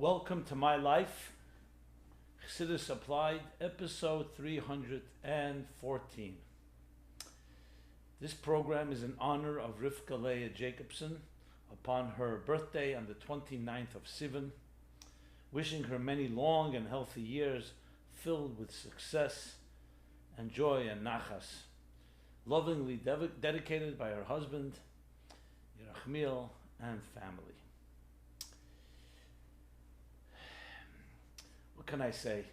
Welcome to My Life, Chassidus Applied, episode 314. This program is in honor of Rivka Leah Jacobson upon her birthday on the 29th of Sivan, wishing her many long and healthy years filled with success and joy and nachas, lovingly dedicated by her husband, Yerachmiel, and family. What can I say?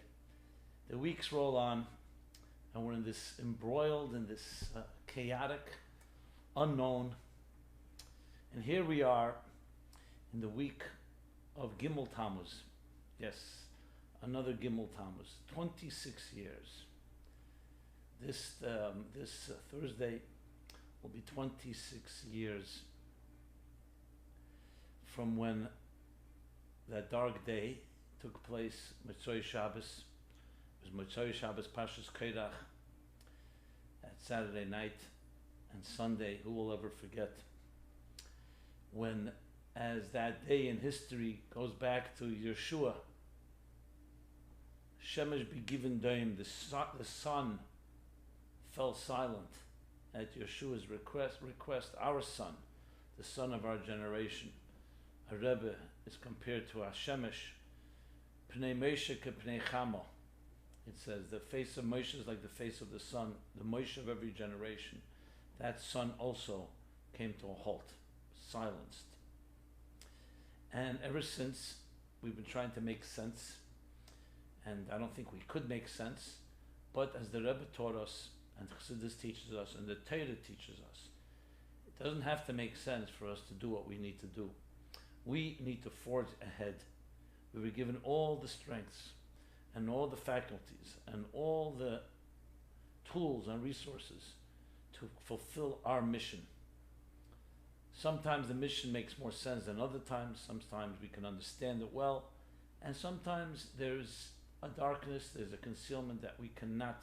The weeks roll on, and we're embroiled in this chaotic, unknown. And here we are in the week of Gimmel Tammuz. Yes, another Gimmel Tammuz. 26 years. This Thursday will be 26 years from when that dark day took place, Motzei Shabbos. It was Motzei Shabbos, Pashas Korach, that Saturday night and Sunday. Who will ever forget? When, as that day in history goes back to Yeshua, Shemesh be given doim, the sun fell silent at Yeshua's request. Our son, the son of our generation, a Rebbe, is compared to a Shemesh. Pnei Moshe ke pnei Chama. It says the face of Moshe is like the face of the sun, the Moshe of every generation. That sun also came to a halt, silenced. And ever since, we've been trying to make sense, and I don't think we could make sense, but as the Rebbe taught us, and Chassidus teaches us, and the Torah teaches us, it doesn't have to make sense for us to do what we need to do. We need to forge ahead. We were given all the strengths and all the faculties and all the tools and resources to fulfill our mission. Sometimes the mission makes more sense than other times. Sometimes we can understand it well. And sometimes there's a darkness, there's a concealment that we cannot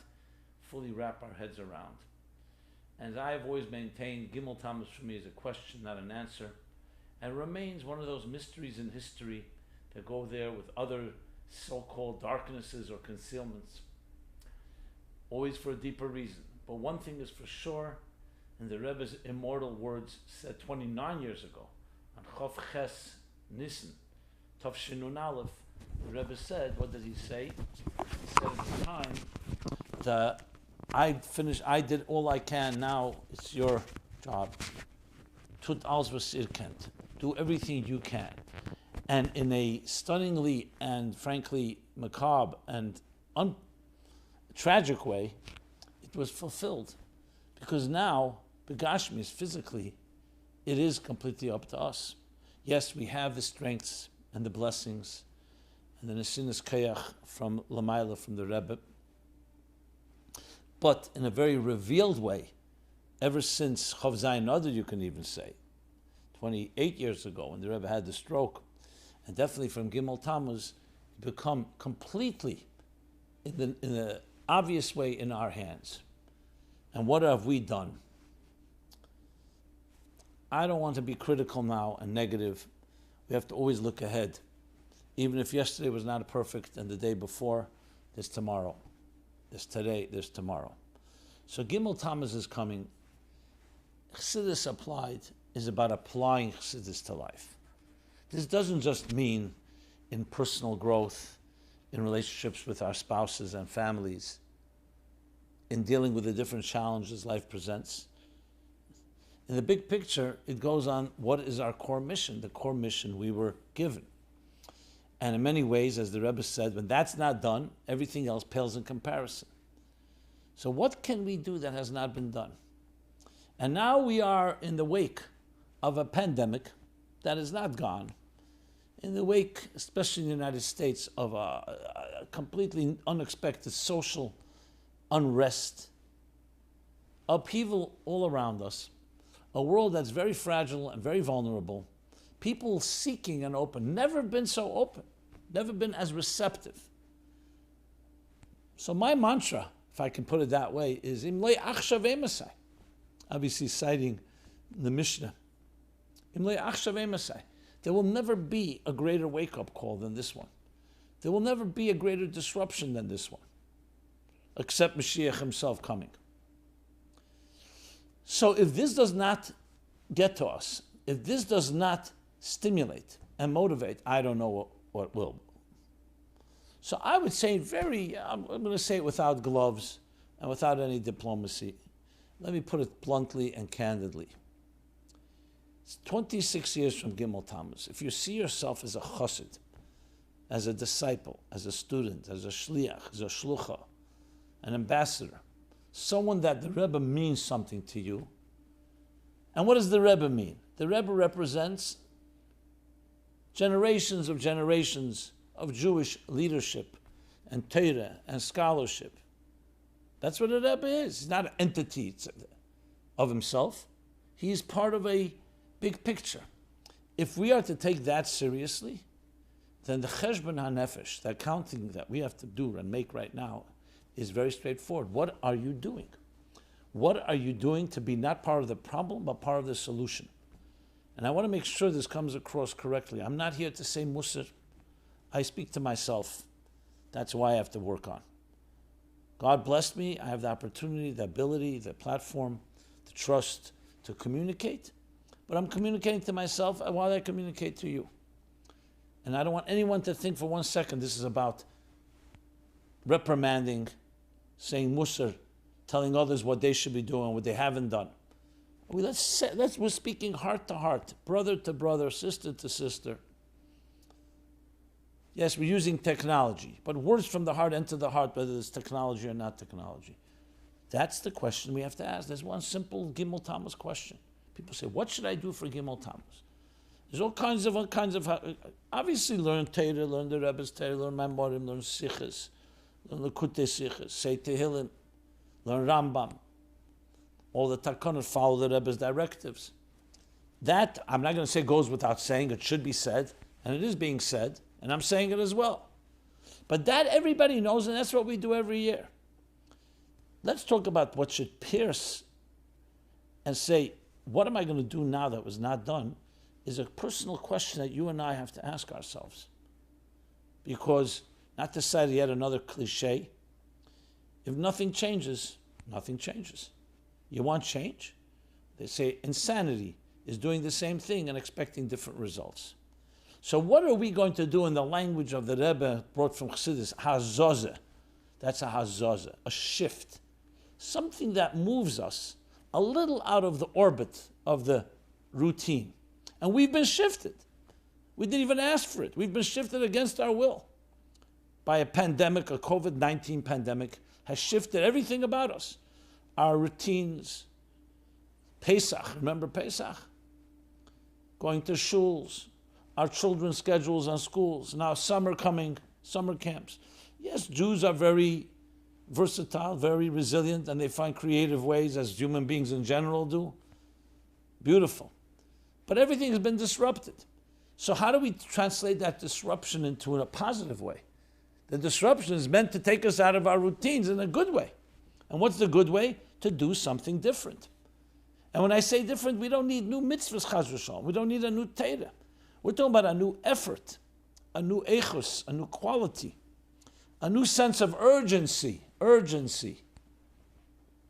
fully wrap our heads around. As I have always maintained, Gimmel Tammuz for me is a question, not an answer, and remains one of those mysteries in history that go there with other so-called darknesses or concealments, always for a deeper reason. But one thing is for sure, in the Rebbe's immortal words said 29 years ago, on Chof Ches Nisan, Tov Shinun Aleph, the Rebbe said, what did he say? He said at the time that I did all I can, now it's your job. Tut alles was ihr kennt. Do everything you can. And in a stunningly and frankly macabre and tragic way, it was fulfilled. Because now, Begashmis, physically, it is completely up to us. Yes, we have the strengths and the blessings and the Nesinas Koyach from Lamaila, from the Rebbe. But in a very revealed way, ever since Chav Zayin Adar, you can even say, 28 years ago when the Rebbe had the stroke, and definitely from Gimmel Tammuz, become completely, in the obvious way, in our hands. And what have we done? I don't want to be critical now and negative. We have to always look ahead. Even if yesterday was not perfect and the day before, there's tomorrow. There's today, there's tomorrow. So Gimmel Tammuz is coming. Chassidus Applied is about applying Chassidus to life. This doesn't just mean in personal growth, in relationships with our spouses and families, in dealing with the different challenges life presents. In the big picture, it goes on what is our core mission, the core mission we were given. And in many ways, as the Rebbe said, when that's not done, everything else pales in comparison. So what can we do that has not been done? And now we are in the wake of a pandemic that is not gone, in the wake, especially in the United States, of a completely unexpected social unrest, upheaval all around us, a world that's very fragile and very vulnerable, people seeking an open, never been so open, never been as receptive. So my mantra, if I can put it that way, is Imlei Achshav Emasai, obviously citing the Mishnah. There will never be a greater wake-up call than this one. There will never be a greater disruption than this one, except Mashiach himself coming. So if this does not get to us, if this does not stimulate and motivate, I don't know what will. So I would say I'm going to say it without gloves and without any diplomacy. Let me put it bluntly and candidly. It's 26 years from Gimmel Tammuz. If you see yourself as a chassid, as a disciple, as a student, as a shliach, as a shlucha, an ambassador, someone that the Rebbe means something to you. And what does the Rebbe mean? The Rebbe represents generations of Jewish leadership and Torah and scholarship. That's what a Rebbe is. He's not an entity of himself. He is part of a big picture. If we are to take that seriously, then the cheshbon hanefesh, the accounting that we have to do and make right now, is very straightforward. What are you doing? What are you doing to be not part of the problem, but part of the solution? And I want to make sure this comes across correctly. I'm not here to say Musar. I speak to myself. That's why I have to work on. God blessed me. I have the opportunity, the ability, the platform, the trust to communicate. But I'm communicating to myself while I communicate to you. And I don't want anyone to think for 1 second this is about reprimanding, saying Musar, telling others what they should be doing, what they haven't done. We're speaking heart to heart, brother to brother, sister to sister. Yes, we're using technology, but words from the heart enter the heart, whether it's technology or not technology. That's the question we have to ask. There's one simple Gimmel Tammuz question. People say, what should I do for Gimmel Tammuz? There's all kinds of obviously learn Torah, learn the Rebbe's Torah, learn Maimorim, learn Sichos, learn the Kutei Sichos, say Tehillim, learn Rambam. All the Takanot, follow the Rebbe's directives. That, I'm not going to say goes without saying, it should be said, and it is being said, and I'm saying it as well. But that everybody knows, and that's what we do every year. Let's talk about what should pierce and say, what am I going to do now that was not done, is a personal question that you and I have to ask ourselves. Because, not to cite yet another cliche, if nothing changes, nothing changes. You want change? They say insanity is doing the same thing and expecting different results. So what are we going to do in the language of the Rebbe brought from Chassidus? Hazozah. That's a hazozah, a shift. Something that moves us a little out of the orbit of the routine. And we've been shifted. We didn't even ask for it. We've been shifted against our will by a pandemic, a COVID-19 pandemic has shifted everything about us. Our routines, Pesach, remember Pesach? Going to shuls, our children's schedules on schools, now summer coming, summer camps. Yes, Jews are very versatile, very resilient, and they find creative ways, as human beings in general do. Beautiful. But everything has been disrupted. So how do we translate that disruption into a positive way? The disruption is meant to take us out of our routines in a good way. And what's the good way? To do something different. And when I say different, we don't need new mitzvahs, chas v'shalom. We don't need a new Torah. We're talking about a new effort, a new echos, a new quality, a new sense of urgency. Urgency.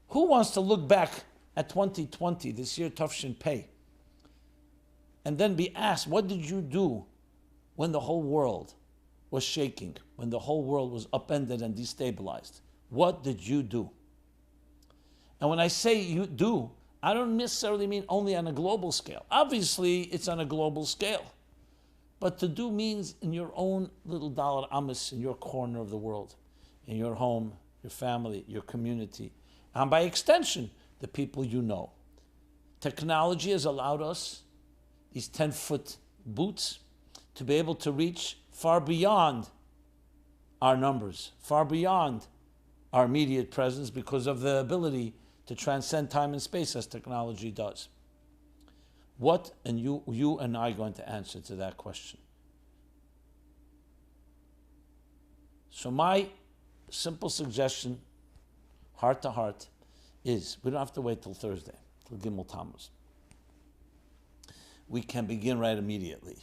Who wants to look back at 2020, this year, Tafshin Pei, and then be asked, what did you do when the whole world was shaking, when the whole world was upended and destabilized? What did you do? And when I say you do, I don't necessarily mean only on a global scale. Obviously, it's on a global scale. But to do means in your own little dollar amas, in your corner of the world, in your home, your family, your community, and by extension, the people you know. Technology has allowed us, these 10-foot boots, to be able to reach far beyond our numbers, far beyond our immediate presence because of the ability to transcend time and space as technology does. What are you and I going to answer to that question? So my simple suggestion, heart to heart, is we don't have to wait till Thursday, till Gimmel Tammuz. We can begin right immediately.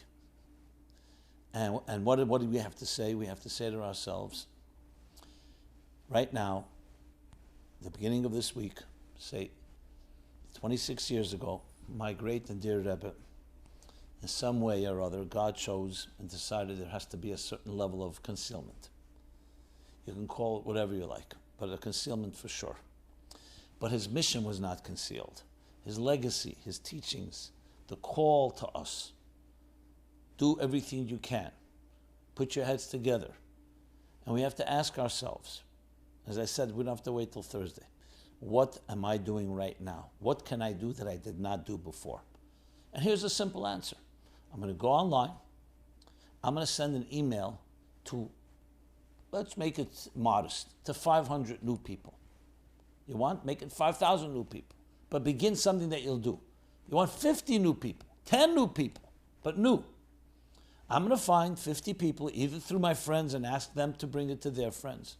And what do we have to say? We have to say to ourselves, right now, the beginning of this week, say 26 years ago, my great and dear Rebbe, in some way or other, God chose and decided there has to be a certain level of concealment. You can call it whatever you like, but a concealment for sure. But his mission was not concealed. His legacy, his teachings, the call to us, do everything you can. Put your heads together. And we have to ask ourselves, as I said, we don't have to wait till Thursday. What am I doing right now? What can I do that I did not do before? And here's a simple answer. I'm going to go online. I'm going to send an email to, let's make it modest, to 500 new people. You want? Make it 5,000 new people. But begin something that you'll do. You want 50 new people, 10 new people, but new. I'm going to find 50 people, either through my friends and ask them to bring it to their friends.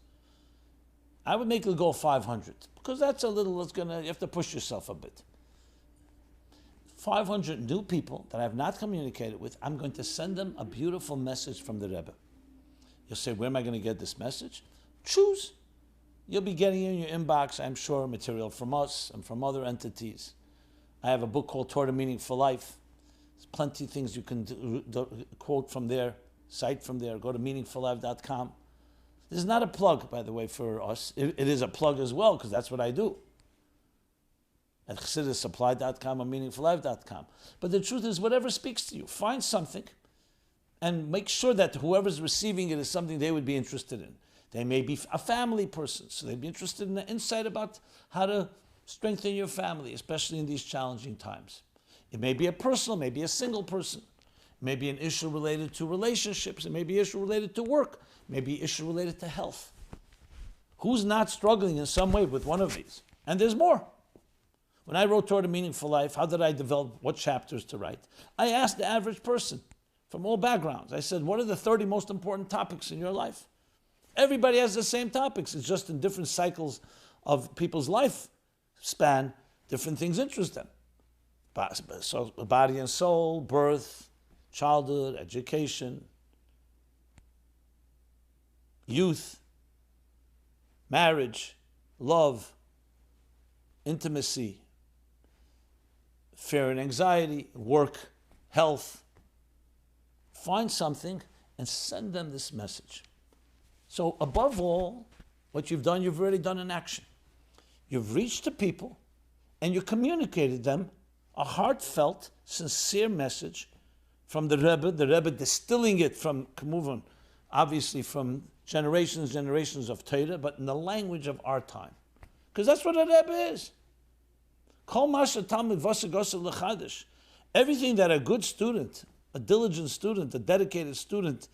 I would make it go 500, because that's a little, you have to push yourself a bit. 500 new people that I have not communicated with, I'm going to send them a beautiful message from the Rebbe. You'll say, where am I going to get this message? Choose. You'll be getting in your inbox, I'm sure, material from us and from other entities. I have a book called Torah Meaning for Life. There's plenty of things you can quote from there, cite from there. Go to meaningforlife.com. This is not a plug, by the way, for us. It is a plug as well, because that's what I do. At ChassidusSupply.com or meaningforlife.com. But the truth is, whatever speaks to you, find something and make sure that whoever's receiving it is something they would be interested in. They may be a family person, so they'd be interested in the insight about how to strengthen your family, especially in these challenging times. It may be a personal, maybe a single person. It may be an issue related to relationships. It may be an issue related to work. It may be an issue related to health. Who's not struggling in some way with one of these? And there's more. When I wrote Torah Meaning for Life, how did I develop what chapters to write? I asked the average person from all backgrounds. I said, what are the 30 most important topics in your life? Everybody has the same topics. It's just in different cycles of people's life span, different things interest them. So, body and soul, birth, childhood, education, youth, marriage, love, intimacy, fear and anxiety, work, health. Find something and send them this message. So above all, what you've done, you've already done in action. You've reached the people and you communicated them a heartfelt, sincere message from the Rebbe distilling it from, obviously from generations of Torah, but in the language of our time. Because that's what a Rebbe is. Everything that a good student, a diligent student, a dedicated student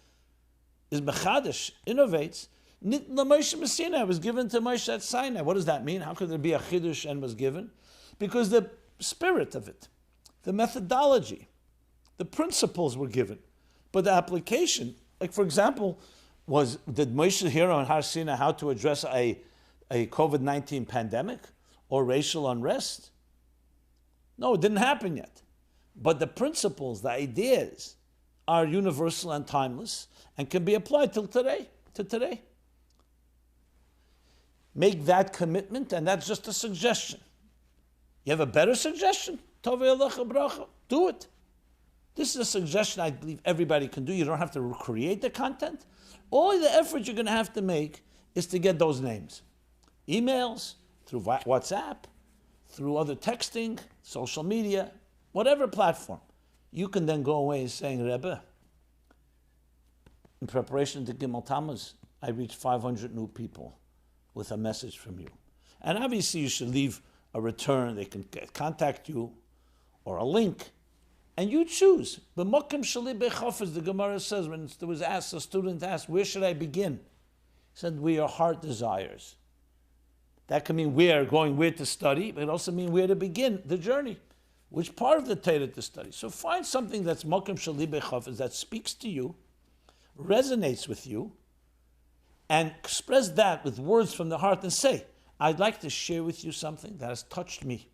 is mechadish, innovates. Moshe was given to Moshe at Sinai. What does that mean? How could there be a chidush and was given? Because the spirit of it, the methodology, the principles were given. But the application, like for example, did Moshe hear on Har Sinai how to address a COVID-19 pandemic or racial unrest? No, it didn't happen yet. But the principles, the ideas, are universal and timeless and can be applied to today. Make that commitment, and that's just a suggestion. You have a better suggestion? Do it. This is a suggestion I believe everybody can do. You don't have to recreate the content. All the effort you're going to have to make is to get those names. Emails, through WhatsApp, through other texting, social media, whatever platform. You can then go away saying, Rebbe, in preparation to Gimmel Tammuz, I reached 500 new people with a message from you. And obviously you should leave a return. They can contact you or a link. And you choose. The Mokim Shali Bechofes, the Gemara says, when there was asked, a student asked, where should I begin? He said, where your heart desires. That can mean where to study, but it also means where to begin the journey. Which part of the Torah to study. So find something that's Mokim Shali Bechofes, that speaks to you, resonates with you, and express that with words from the heart and say, I'd like to share with you something that has touched me.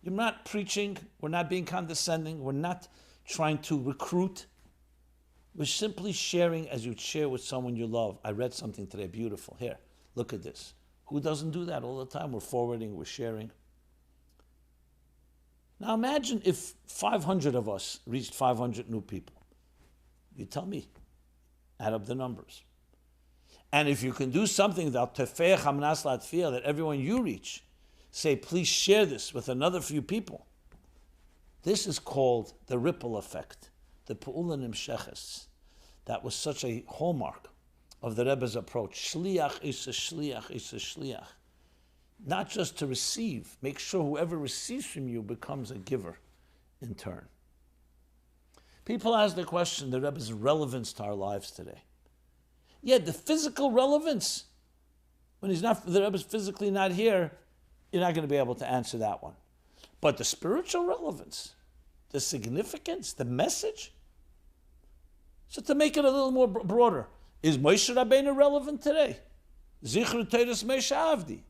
You're not preaching, we're not being condescending, we're not trying to recruit. We're simply sharing as you'd share with someone you love. I read something today, beautiful. Here, look at this. Who doesn't do that all the time? We're forwarding, we're sharing. Now imagine if 500 of us reached 500 new people. You tell me, add up the numbers. And if you can do something that everyone you reach, say, please share this with another few people. This is called the ripple effect, the Pu'ula Nimsheches. That was such a hallmark of the Rebbe's approach. Shliach is a shliach is a shliach. Not just to receive, make sure whoever receives from you becomes a giver in turn. People ask the question, the Rebbe's relevance to our lives today. Yeah, the physical relevance, when the Rebbe's physically not here, you're not going to be able to answer that one. But the spiritual relevance, the significance, the message. So to make it a little more broader, is Moshe Rabbeinu relevant today? Zichru Teiras Moshe Avdi.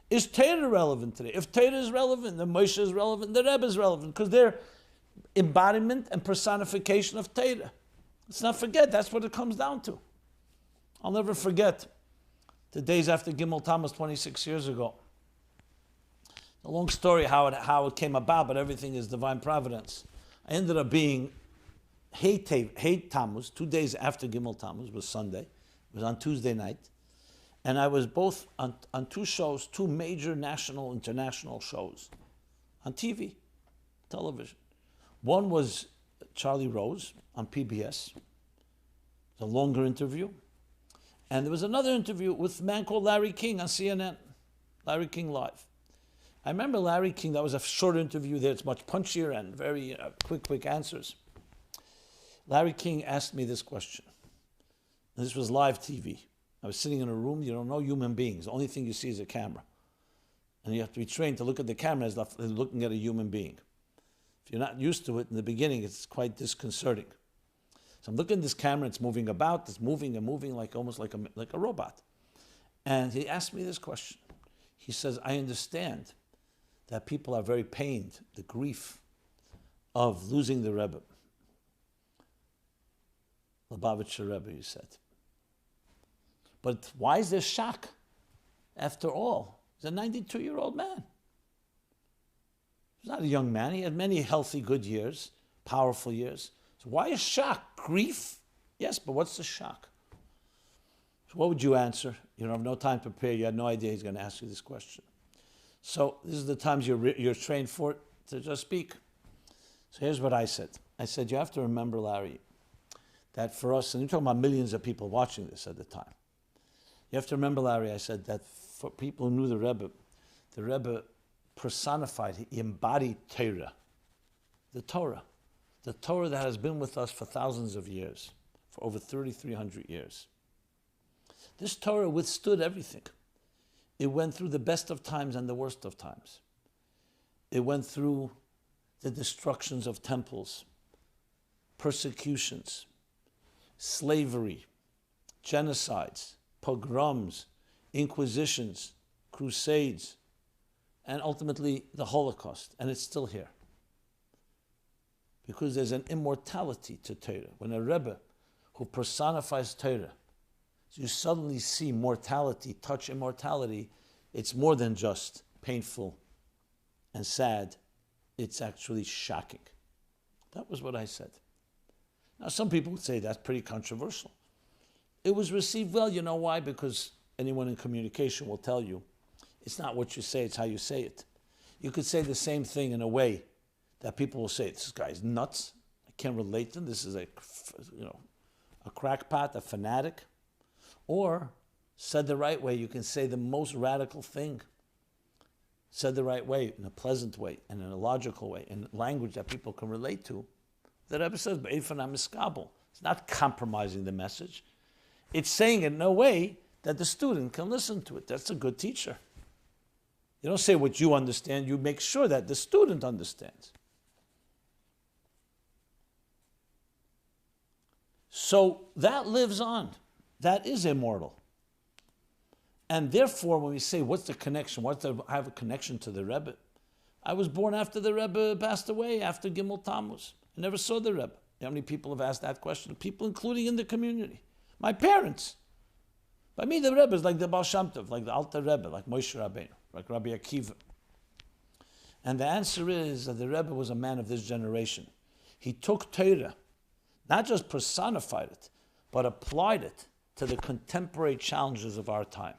Is Torah relevant today? If Torah is relevant, then Moshe is relevant, the Rebbe is relevant, because they're embodiment and personification of Torah. Let's not forget, that's what it comes down to. I'll never forget the days after Gimmel Tammuz 26 years ago. A long story how it came about, but everything is divine providence. I ended up being Hey Tammuz, 2 days after Gimmel Tammuz, was Sunday. It was on Tuesday night. And I was both on two shows, two major national, international shows on TV, television. One was Charlie Rose on PBS, a longer interview. And there was another interview with a man called Larry King on CNN, Larry King Live. I remember Larry King, that was a short interview there, it's much punchier and very quick answers. Larry King asked me this question. And this was live TV. I was sitting in a room, you don't know human beings. The only thing you see is a camera. And you have to be trained to look at the camera as looking at a human being. If you're not used to it in the beginning, it's quite disconcerting. So I'm looking at this camera, it's moving about, it's moving and moving like almost like a robot. And he asked me this question. He says, I understand that people are very pained, the grief of losing the Rebbe. Lubavitcher Rebbe, you said. But why is there shock? After all, he's a 92-year-old man. He's not a young man. He had many healthy, good years, powerful years. So why is shock? Grief? Yes, but what's the shock? So what would you answer? You don't have no time to prepare. You had no idea he's going to ask you this question. So this is the times you're trained for it to just speak. So here's what I said. I said, you have to remember, Larry, that for us, and you're talking about millions of people watching this at the time. You have to remember, Larry, I said that for people who knew the Rebbe personified, he embodied Torah. The Torah that has been with us for thousands of years, for over 3,300 years. This Torah withstood everything. It went through the best of times and the worst of times. It went through the destructions of temples, persecutions, slavery, genocides, pogroms, inquisitions, crusades, and ultimately the Holocaust. And it's still here. Because there's an immortality to Torah. When a Rebbe who personifies Torah, you suddenly see mortality, touch immortality, it's more than just painful and sad. It's actually shocking. That was what I said. Now, some people would say that's pretty controversial. It was received well. You know why? Because anyone in communication will tell you, it's not what you say, it's how you say it. You could say the same thing in a way that people will say, this guy's nuts. I can't relate to him. This is a crackpot, a fanatic. Or, said the right way, you can say the most radical thing. Said the right way, in a pleasant way, and in a logical way, in language that people can relate to. The Rebbe says, it's not compromising the message. It's saying it in a way that the student can listen to it. That's a good teacher. You don't say what you understand, you make sure that the student understands. So that lives on. That is immortal. And therefore, when we say, what's the connection? I have a connection to the Rebbe. I was born after the Rebbe passed away, after Gimmel Tammuz. I never saw the Rebbe. How many people have asked that question? People including in the community. My parents. By me, the Rebbe is like the Baal Shem Tov, like the Alter Rebbe, like Moshe Rabbeinu, like Rabbi Akiva. And the answer is that the Rebbe was a man of this generation. He took Torah, not just personified it, but applied it to the contemporary challenges of our time.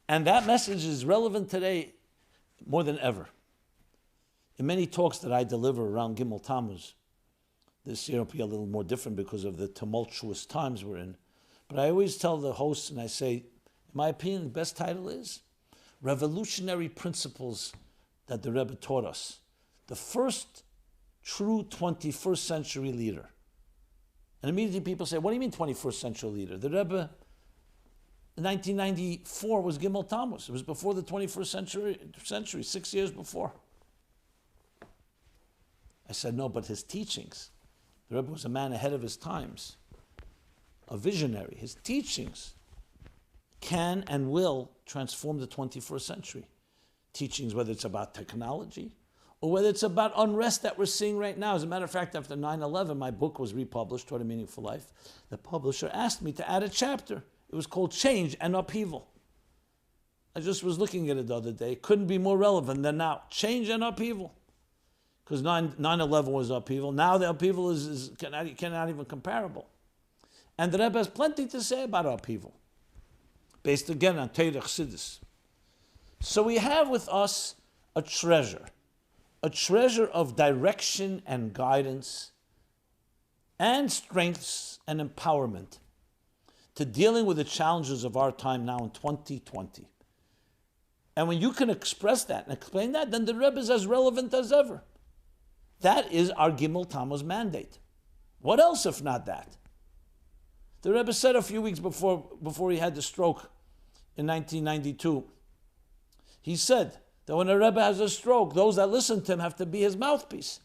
And that message is relevant today more than ever. In many talks that I deliver around Gimmel Tammuz, this year will be a little more different because of the tumultuous times we're in. But I always tell the hosts, and I say, in my opinion, the best title is Revolutionary Principles that the Rebbe taught us. The first true 21st century leader. And immediately people say, what do you mean 21st century leader? The Rebbe in 1994 was Gimmel Tammuz. It was before the 21st century, 6 years before. I said, no, but his teachings, the Rebbe was a man ahead of his times, a visionary. His teachings can and will transform the 21st century. Teachings, whether it's about technology or whether it's about unrest that we're seeing right now. As a matter of fact, after 9/11, my book was republished, Toward a Meaningful Life. The publisher asked me to add a chapter. It was called Change and Upheaval. I just was looking at it the other day. It couldn't be more relevant than now. Change and upheaval. Because 9/11 was upheaval. Now the upheaval is cannot even comparable. And the Rebbe has plenty to say about upheaval, based again on Torah Chassidus. So we have with us a treasure of direction and guidance and strengths and empowerment to dealing with the challenges of our time now in 2020. And when you can express that and explain that, then the Rebbe is as relevant as ever. That is our Gimmel Tammuz mandate. What else if not that? The Rebbe said a few weeks before he had the stroke in 1992, he said that when a Rebbe has a stroke, those that listen to him have to be his mouthpiece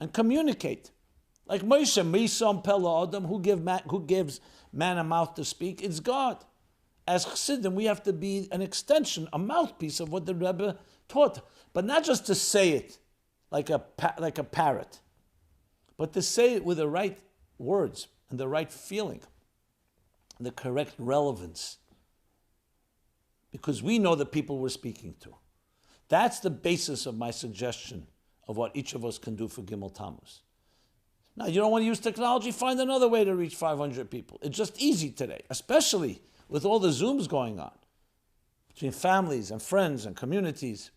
and communicate. Like Moshe, Misam Pella Adam, who gives man a mouth to speak? It's God. As Chassidim, we have to be an extension, a mouthpiece of what the Rebbe taught. But not just to say it like a parrot, but to say it with the right words and the right feeling, the correct relevance. Because we know the people we're speaking to. That's the basis of my suggestion of what each of us can do for Gimmel Tammuz. Now, you don't want to use technology? Find another way to reach 500 people. It's just easy today, especially with all the Zooms going on between families and friends and communities.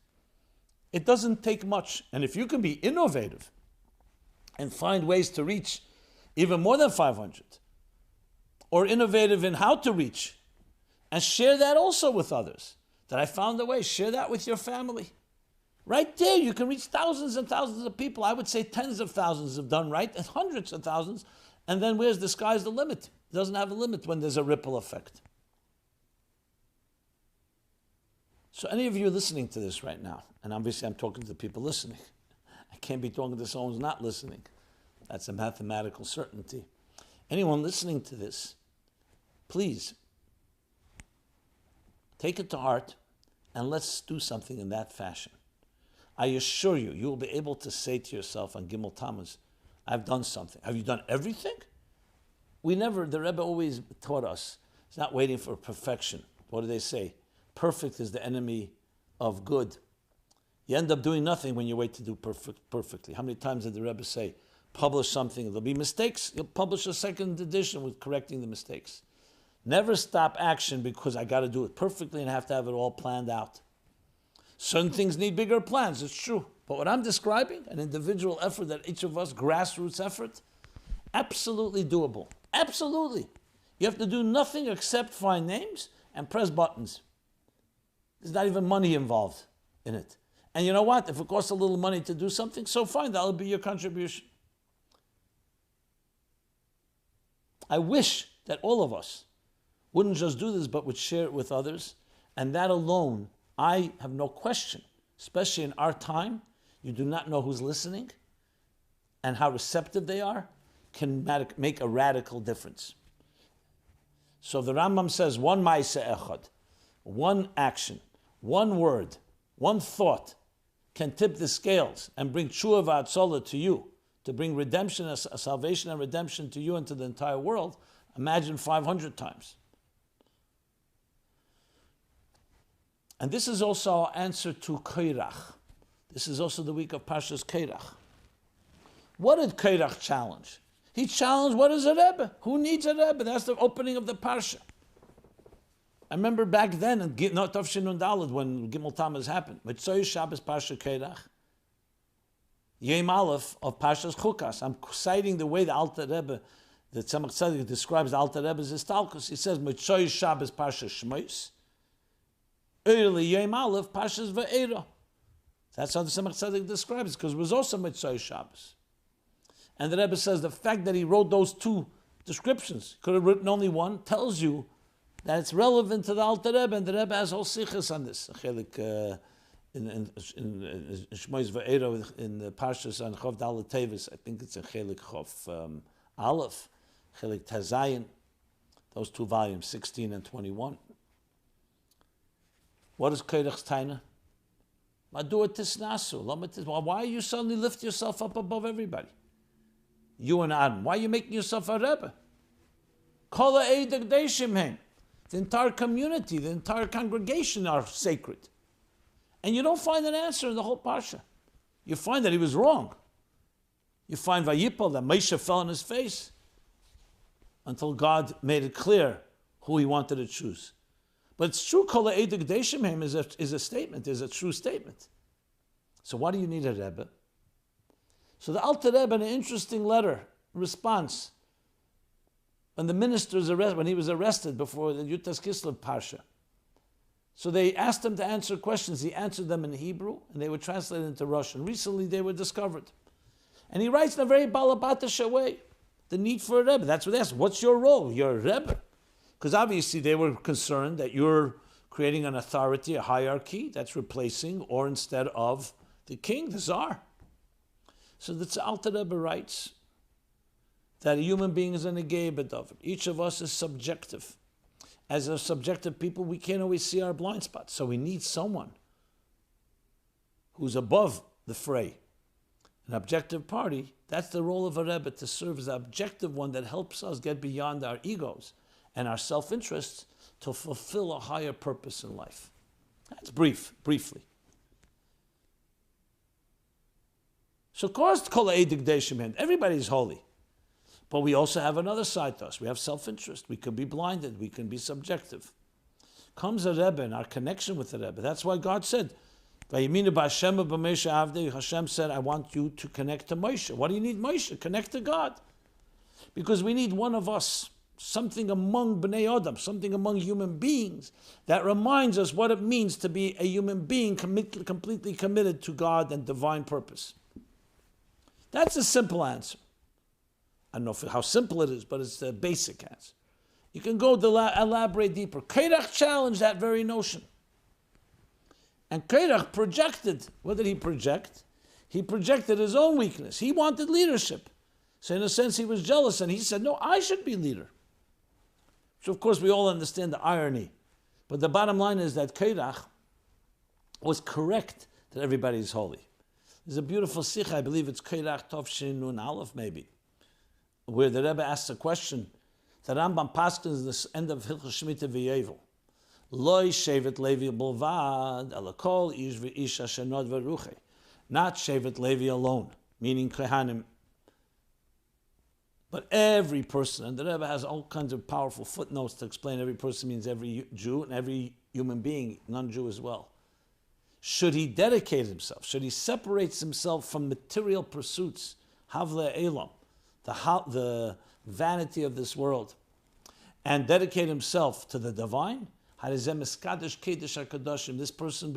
It doesn't take much. And if you can be innovative and find ways to reach even more than 500, or innovative in how to reach, and share that also with others, that I found a way, share that with your family. Right there, you can reach thousands and thousands of people. I would say tens of thousands have done right, and hundreds of thousands. And then where's the sky's the limit? It doesn't have a limit when there's a ripple effect. So any of you listening to this right now, and obviously I'm talking to the people listening. I can't be talking to someone who's not listening. That's a mathematical certainty. Anyone listening to this, please take it to heart and let's do something in that fashion. I assure you, you will be able to say to yourself on Gimmel Tammuz, I've done something. Have you done everything? The Rebbe always taught us, it's not waiting for perfection. What do they say? Perfect is the enemy of good. You end up doing nothing when you wait to do perfectly. How many times did the Rebbe say, publish something, there'll be mistakes, you'll publish a second edition with correcting the mistakes. Never stop action because I got to do it perfectly and I have to have it all planned out. Certain things need bigger plans, it's true. But what I'm describing, an individual effort that each of us, grassroots effort, absolutely doable. Absolutely. You have to do nothing except find names and press buttons. There's not even money involved in it. And you know what? If it costs a little money to do something, so fine, that'll be your contribution. I wish that all of us wouldn't just do this, but would share it with others. And that alone, I have no question, especially in our time, you do not know who's listening and how receptive they are, can make a radical difference. So the Rambam says, one ma'aseh echad, one action, one word, one thought can tip the scales and bring tshuva v'atzola to you, to bring redemption, a salvation and redemption to you and to the entire world, imagine 500 times. And this is also our answer to Korach. This is also the week of Parshas Korach. What did Korach challenge? He challenged, what is a Rebbe? Who needs a Rebbe? That's the opening of the Parsha. I remember back then, in Tafshin und Daled, when Gimmel Tammuz happened, Mitzvah Shabbos Parsha Korach, Yom Aleph of Parshas Chukas. I'm citing the way the Alter Rebbe, that Tzemach Tzedek describes the Alter Rebbe's Istalkus. He says, Mitzvah Shabbos Parsha Shmois, early Yom Aleph Parshas Ve'era. That's how the Tzemach Tzedek describes it, because it was also Mitzvah Shabbos. And the Rebbe says the fact that he wrote those two descriptions, could have written only one, tells you that it's relevant to the Alter Rebbe, and the Rebbe has whole sichas on this. In Shmois Ve'era, in the Parshas on Chov Dalet Tevis, I think it's in Chelik Chov Aleph, Chelik Tazayin, those two volumes, 16 and 21. What is Korach's taina? Madua tisnasu. Why are you suddenly lift yourself up above everybody? You and Adam. Why are you making yourself a Rebbe? Kol ha'edek deishim hem. The entire community, the entire congregation are sacred. And you don't find an answer in the whole Parsha. You find that he was wrong. You find Vayipal, that Moshe fell on his face until God made it clear who he wanted to choose. But it's true, Kol ha'edek deishim hem is a statement, is a true statement. So why do you need a Rebbe? So the Alter Rebbe, in an interesting letter, response, when the ministers arrested, when he was arrested before the Yutas Kislev Parsha. So they asked him to answer questions. He answered them in Hebrew, and they were translated into Russian. Recently, they were discovered. And he writes in a very balabatisha way, the need for a Rebbe. That's what they asked. What's your role? You're a Rebbe. Because obviously they were concerned that you're creating an authority, a hierarchy, that's replacing or instead of the king, the Tsar. So the Alter Rebbe writes that a human being is a negei b'davar. Each of us is subjective. As a subjective people, we can't always see our blind spots. So we need someone who's above the fray. An objective party, that's the role of a Rebbe, to serve as the objective one that helps us get beyond our egos and our self-interests to fulfill a higher purpose in life. That's briefly. So of course, everybody's holy. But we also have another side to us. We have self-interest. We could be blinded. We can be subjective. Comes a Rebbe and our connection with the Rebbe. That's why God said, Hashem said, I want you to connect to Moshe. What do you need, Moshe? Connect to God. Because we need one of us, something among Bnei Adam, something among human beings, that reminds us what it means to be a human being completely committed to God and divine purpose. That's a simple answer. I don't know how simple it is, but it's the basic answer. You can go elaborate deeper. Korach challenged that very notion. And Korach projected. What did he project? He projected his own weakness. He wanted leadership. So in a sense, he was jealous, and he said, no, I should be leader. So of course, we all understand the irony. But the bottom line is that Korach was correct that everybody is holy. There's a beautiful sikh, I believe it's Korach Tov Nun Aleph maybe, where the Rebbe asks a question. The Rambam paskins the end of Hilchos Shemitah v'Yovel. Loi shevet Levi bolvad alakol ish v'isha shenod v'ruche. Not shevet Levi alone, meaning Kohanim. But every person, and the Rebbe has all kinds of powerful footnotes to explain every person means every Jew and every human being, non-Jew as well. Should he dedicate himself? Should he separate himself from material pursuits? Havle Elam. The vanity of this world, and dedicate himself to the divine. This person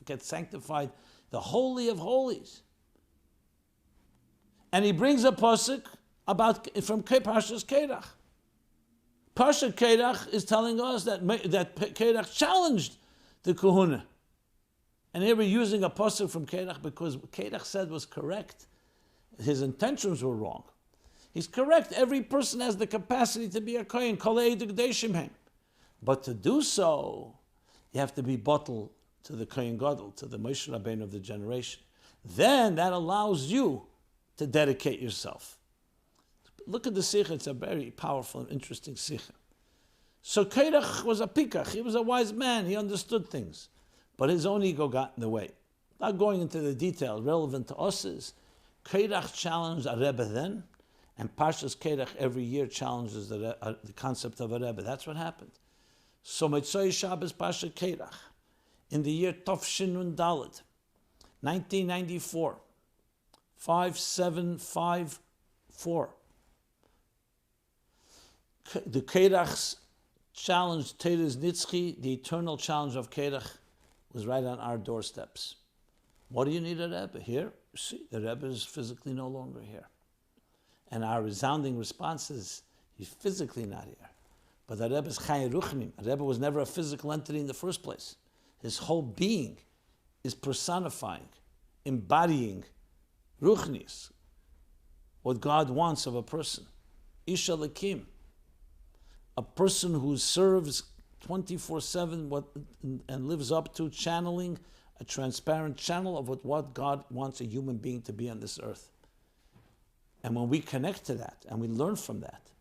gets sanctified, the holy of holies. And he brings a pasuk from Parshas Korach. Parshat Korach is telling us that Korach challenged the Kahuna, and here we're using a pasuk from Korach because what Korach said was correct. His intentions were wrong. He's correct. Every person has the capacity to be a kohen. But to do so, you have to be bottled to the kohen gadol, to the Moshe Rabbeinu of the generation. Then that allows you to dedicate yourself. Look at the Sikha, it's a very powerful and interesting Sikha. So Korach was a pikach, he was a wise man, he understood things. But his own ego got in the way. Not going into the details, relevant to us is, Korach challenged a Rebbe then, and Parshas Korach every year challenges the concept of a Rebbe. That's what happened. So Motzei Shabbos Parshat Korach, in the year Tov Shin Dalet, 1994, 5754, the Korach's challenge, Teres Nitzchi, the eternal challenge of Korach, was right on our doorsteps. What do you need a Rebbe? Here, see, the Rebbe is physically no longer here. And our resounding response is, he's physically not here. But the Rebbe is Chai Ruchnim. The Rebbe was never a physical entity in the first place. His whole being is personifying, embodying Ruchnis, what God wants of a person. Isha Lakim, a person who serves 24/7 and lives up to channeling a transparent channel of what God wants a human being to be on this earth. And when we connect to that and we learn from that,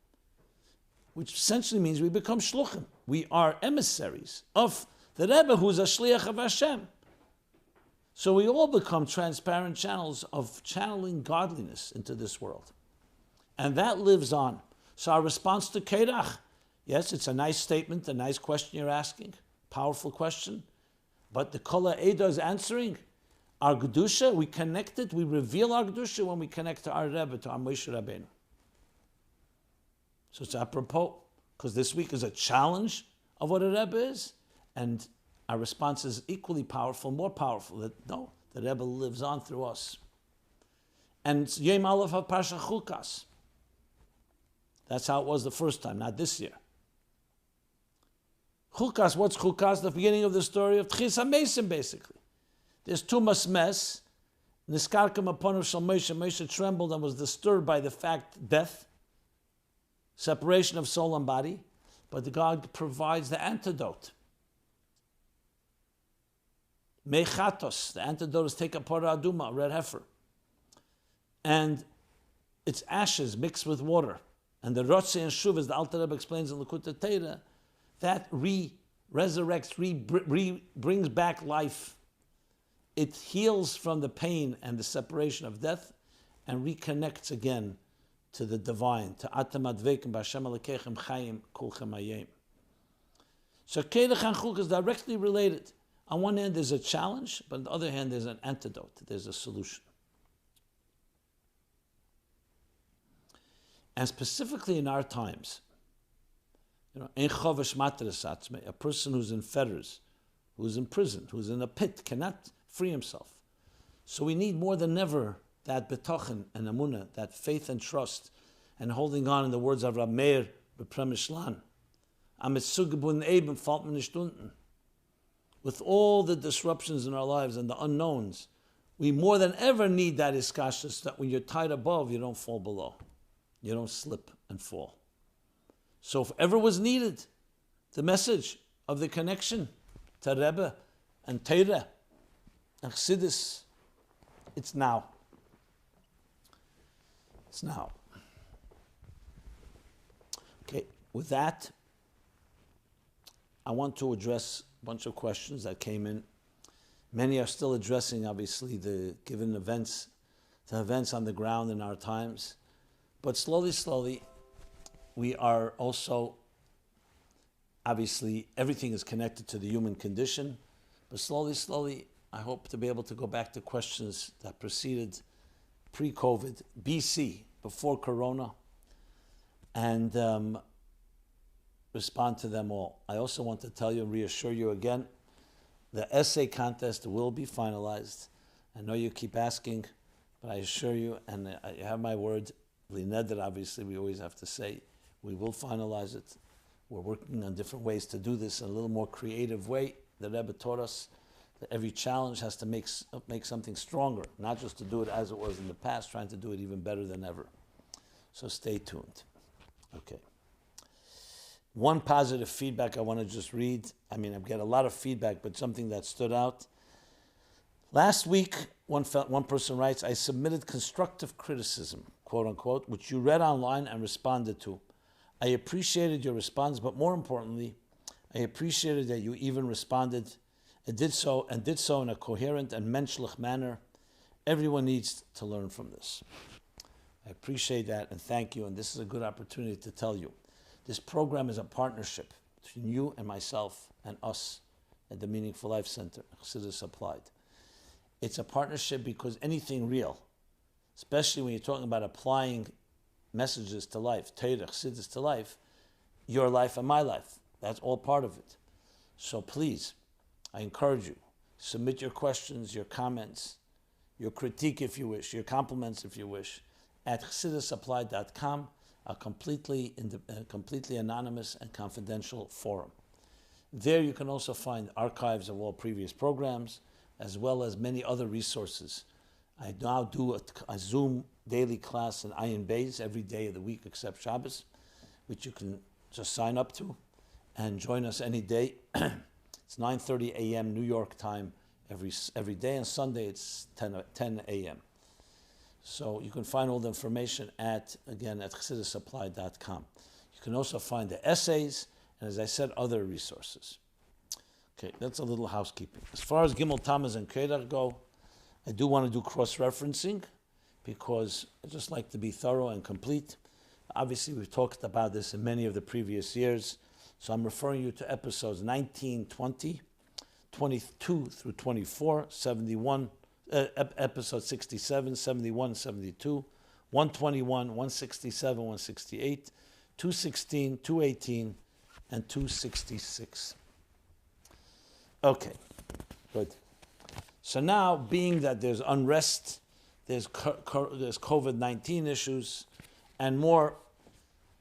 which essentially means we become shluchim. We are emissaries of the Rebbe, who's a shliach of Hashem. So we all become transparent channels of channeling godliness into this world. And that lives on. So our response to Korach, yes, it's a nice statement, a nice question you're asking, powerful question. But the Kol Ha'eda is answering. Our Kedusha, we connect it, we reveal our Kedusha when we connect to our Rebbe, to our Moshe Rabbeinu. So it's apropos, because this week is a challenge of what a Rebbe is, and our response is equally powerful, more powerful, that no, the Rebbe lives on through us. And it's Yom Aleph of Parsha Chukas. That's how it was the first time, not this year. Chukas, what's Chukas? The beginning of the story of Tchis HaMesim, basically. There's Tumas Mes, Niskarkam upon Shal Moshe. Moshe trembled and was disturbed by the fact, death, separation of soul and body, but God provides the antidote. Mechatos, the antidote is take a parah aduma, a red heifer, and its ashes mixed with water. And the Rotze and Shuv, as the Alter Rebbe explains in Likutei Torah, that resurrects, brings back life. It heals from the pain and the separation of death and reconnects again to the divine, to Atam Advekim B'Hashem Alekechem Chayim Kulchem Hayim. So Korach and Chuk is directly related. On one hand, there's a challenge, but on the other hand, there's an antidote. There's a solution. And specifically in our times, a person who's in fetters, who's in prison, who's in a pit, cannot free himself. So we need more than ever that betochen and amunah, that faith and trust, and holding on, in the words of Rab Meir B'Premishlan, with all the disruptions in our lives and the unknowns, we more than ever need that iskashus, that when you're tied above, you don't fall below. You don't slip and fall. So if ever was needed, the message of the connection to Rebbe and Torah and Chassidus, it's now. It's now. Okay, with that, I want to address a bunch of questions that came in. Many are still addressing, obviously, the given events, the events on the ground in our times. But slowly, we are also, obviously, everything is connected to the human condition. But slowly, I hope to be able to go back to questions that preceded pre-COVID, BC, before Corona, and respond to them all. I also want to tell you and reassure you again, the essay contest will be finalized. I know you keep asking, but I assure you, and I have my word, Lineder, obviously, we always have to say, we will finalize it. We're working on different ways to do this in a little more creative way. The Rebbe taught us that every challenge has to make something stronger, not just to do it as it was in the past, trying to do it even better than ever. So stay tuned. Okay. One positive feedback I want to just read. I mean, I've got a lot of feedback, but something that stood out. Last week, one person writes, I submitted constructive criticism, quote unquote, which you read online and responded to. I appreciated your response, but more importantly, I appreciated that you even responded and did so in a coherent and menschlich manner. Everyone needs to learn from this. I appreciate that and thank you, and this is a good opportunity to tell you. This program is a partnership between you and myself and us at the Meaningful Life Center, Chassidus Applied. It's a partnership because anything real, especially when you're talking about applying messages to life, Torah, Chassidus to life, your life and my life, that's all part of it. So please, I encourage you, submit your questions, your comments, your critique if you wish, your compliments if you wish, at chassidusapply.com, a completely anonymous and confidential forum. There you can also find archives of all previous programs, as well as many other resources. I now do a Zoom daily class in Ayin Beis every day of the week except Shabbos, which you can just sign up to and join us any day. It's 9:30 a.m. New York time every day, and Sunday it's 10 a.m. So you can find all the information at chassidusapply.com. You can also find the essays, and as I said, other resources. Okay, that's a little housekeeping. As far as Gimmel Tammuz and Korach go, I do want to do cross-referencing because I just like to be thorough and complete. Obviously, we've talked about this in many of the previous years, so I'm referring you to episodes 19, 20, 22 through 24, 71, episode 67, 71, 72, 121, 167, 168, 216, 218, and 266. Okay, good. So now, being that there's unrest, there's COVID-19 issues, and more,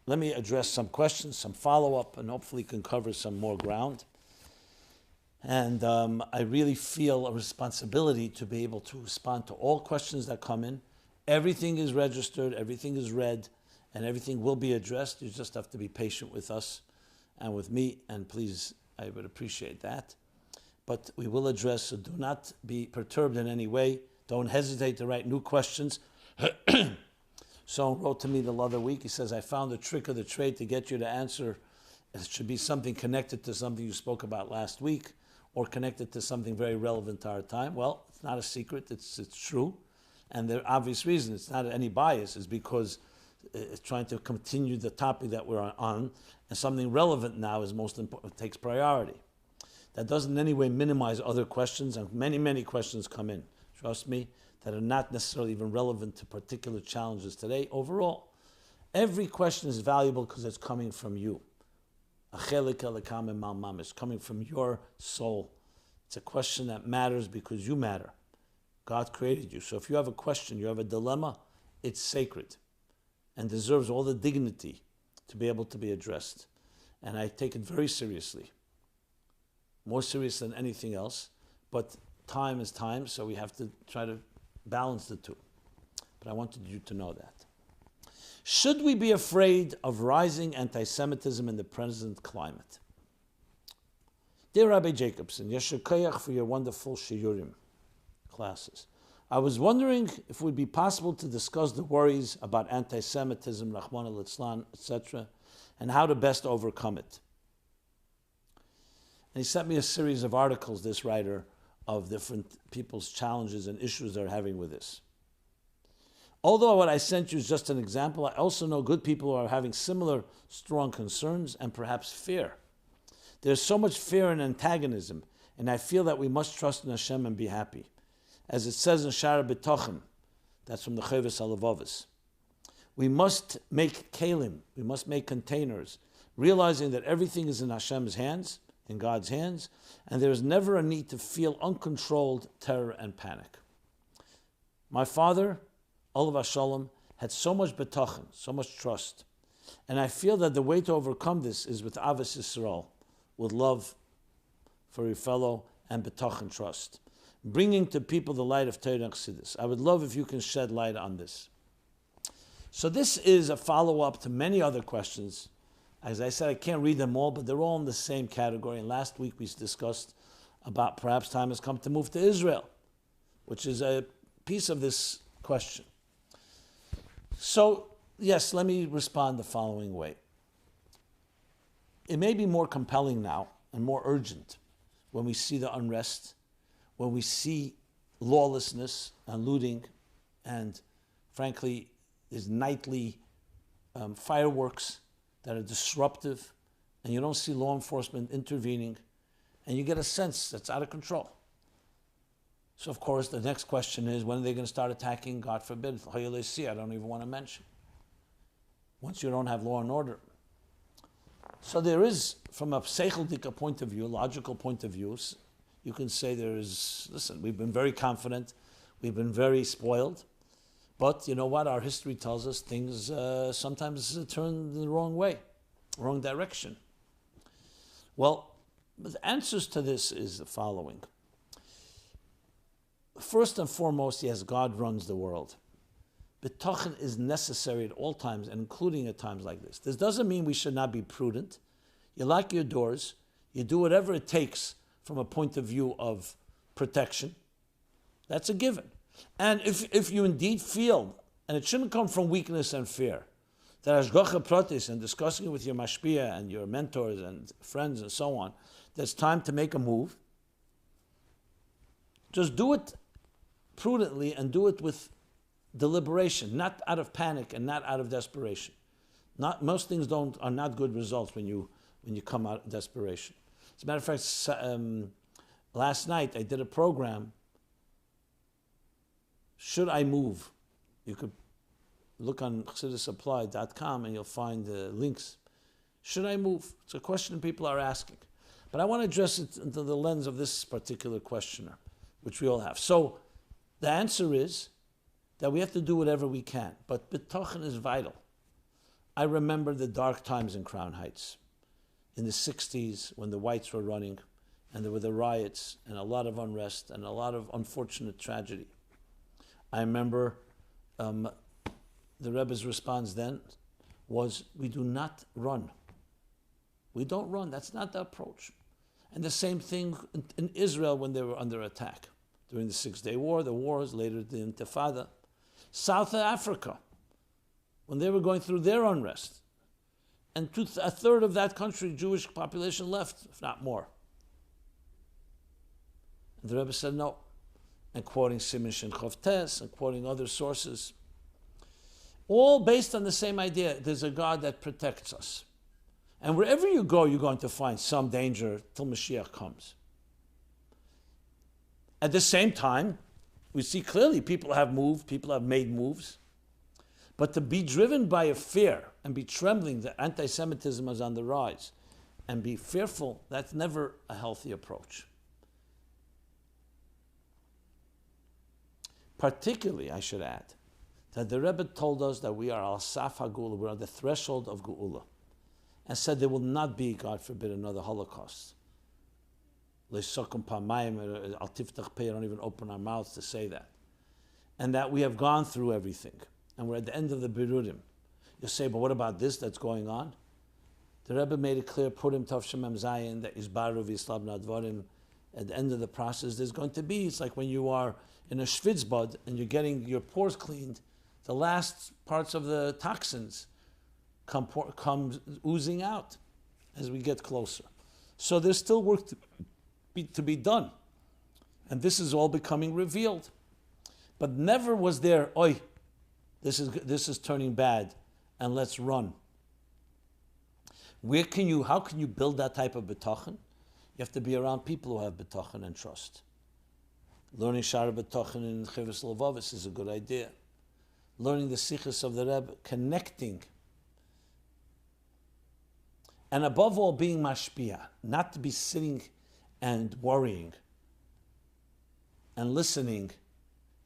let me address some questions, some follow-up, and hopefully can cover some more ground. And I really feel a responsibility to be able to respond to all questions that come in. Everything is registered, everything is read, and everything will be addressed. You just have to be patient with us and with me, and please, I would appreciate that. But we will address, so do not be perturbed in any way. Don't hesitate to write new questions. Someone wrote to me the other week, he says, I found a trick of the trade to get you to answer. It should be something connected to something you spoke about last week, or connected to something very relevant to our time. Well, it's not a secret, it's true. And the obvious reason, it's not any bias, is because it's trying to continue the topic that we're on, and something relevant now is most important, takes priority. That doesn't in any way minimize other questions, and many, many questions come in, trust me, that are not necessarily even relevant to particular challenges today. Overall, every question is valuable because it's coming from you. It's coming from your soul. It's a question that matters because you matter. God created you. So if you have a question, you have a dilemma, it's sacred and deserves all the dignity to be able to be addressed. And I take it very seriously, more serious than anything else. But time is time, so we have to try to balance the two. But I wanted you to know that. Should we be afraid of rising anti-Semitism in the present climate? Dear Rabbi Jacobson, Yesher Koach for your wonderful shiurim classes. I was wondering if it would be possible to discuss the worries about anti-Semitism, Rahman al-Islam, etc., and how to best overcome it. And he sent me a series of articles, this writer, of different people's challenges and issues they're having with this. Although what I sent you is just an example, I also know good people who are having similar strong concerns and perhaps fear. There's so much fear and antagonism, and I feel that we must trust in Hashem and be happy. As it says in Shara B'tochen, that's from the Chavis Halavavis. We must make kalim, we must make containers, realizing that everything is in Hashem's hands, in God's hands, and there is never a need to feel uncontrolled terror and panic. My father, Olav Shalom, had so much betachin, so much trust. And I feel that the way to overcome this is with Avos Yisrael, with love for your fellow and betachin trust. Bringing to people the light of Torah and Chassidus. I would love if you can shed light on this. So this is a follow-up to many other questions. As I said, I can't read them all, but they're all in the same category. And last week we discussed about perhaps time has come to move to Israel. which is a piece of this question. So, yes, let me respond the following way. It may be more compelling now and more urgent when we see the unrest, when we see lawlessness and looting, and frankly, there's nightly fireworks that are disruptive, and you don't see law enforcement intervening, and you get a sense that's out of control. So, of course, the next question is, when are they going to start attacking, God forbid, I don't even want to mention, once you don't have law and order. So there is, from a seicheldika point of view, logical point of view, you can say there is, listen, we've been very confident, we've been very spoiled, but you know what, our history tells us things sometimes turn the wrong way, wrong direction. Well, the answers to this is the following. First and foremost, yes, God runs the world. Bitachon is necessary at all times, and including at times like this. This doesn't mean we should not be prudent. You lock your doors, you do whatever it takes from a point of view of protection. That's a given. And if you indeed feel, and it shouldn't come from weakness and fear, that hashgacha pratis and discussing it with your mashpia and your mentors and friends and so on, there's time to make a move, just do it prudently and do it with deliberation, not out of panic and not out of desperation. Most things are not good results when you come out of desperation. As a matter of fact, last night I did a program, Should I Move? You could look on ChassidusApply.com and you'll find the links. Should I move? It's a question people are asking. But I want to address it into the lens of this particular questioner, which we all have. So the answer is that we have to do whatever we can. But bitachon is vital. I remember the dark times in Crown Heights in the 60s when the whites were running and there were the riots and a lot of unrest and a lot of unfortunate tragedy. I remember the Rebbe's response then was, we do not run. We don't run. That's not the approach. And the same thing in Israel when they were under attack. During the 6-Day War, the wars, later the Intifada. South Africa, when they were going through their unrest. And a third of that country, Jewish population left, if not more. And the Rebbe said no. And quoting Siman Shin Chavtes and quoting other sources, all based on the same idea. There's a God that protects us. And wherever you go, you're going to find some danger till Mashiach comes. At the same time, we see clearly people have moved, people have made moves. But to be driven by a fear and be trembling that anti-Semitism is on the rise and be fearful, that's never a healthy approach. Particularly, I should add, that the Rebbe told us that we are al-saf ha'geula, we're on the threshold of geula, and said there will not be, God forbid, another Holocaust. I don't even open our mouths to say that. And that we have gone through everything, and we're at the end of the Birudim. You say, but what about this that's going on? The Rebbe made it clear, Purim Tavshem Mem Zayin, that Isbaru v'Yislab Nadvarim, at the end of the process, there's going to be, it's like when you are in a schwitzbad and you're getting your pores cleaned, the last parts of the toxins come oozing out as we get closer. So there's still work to be done. And this is all becoming revealed. But never was there, this is turning bad, and let's run. How can you build that type of bitachon? You have to be around people who have bitachon and trust. Learning Shara Bitachon in Chivas Levavis is a good idea. Learning the sichos of the Rebbe, connecting. And above all, being mashpia, not to be sitting and worrying and listening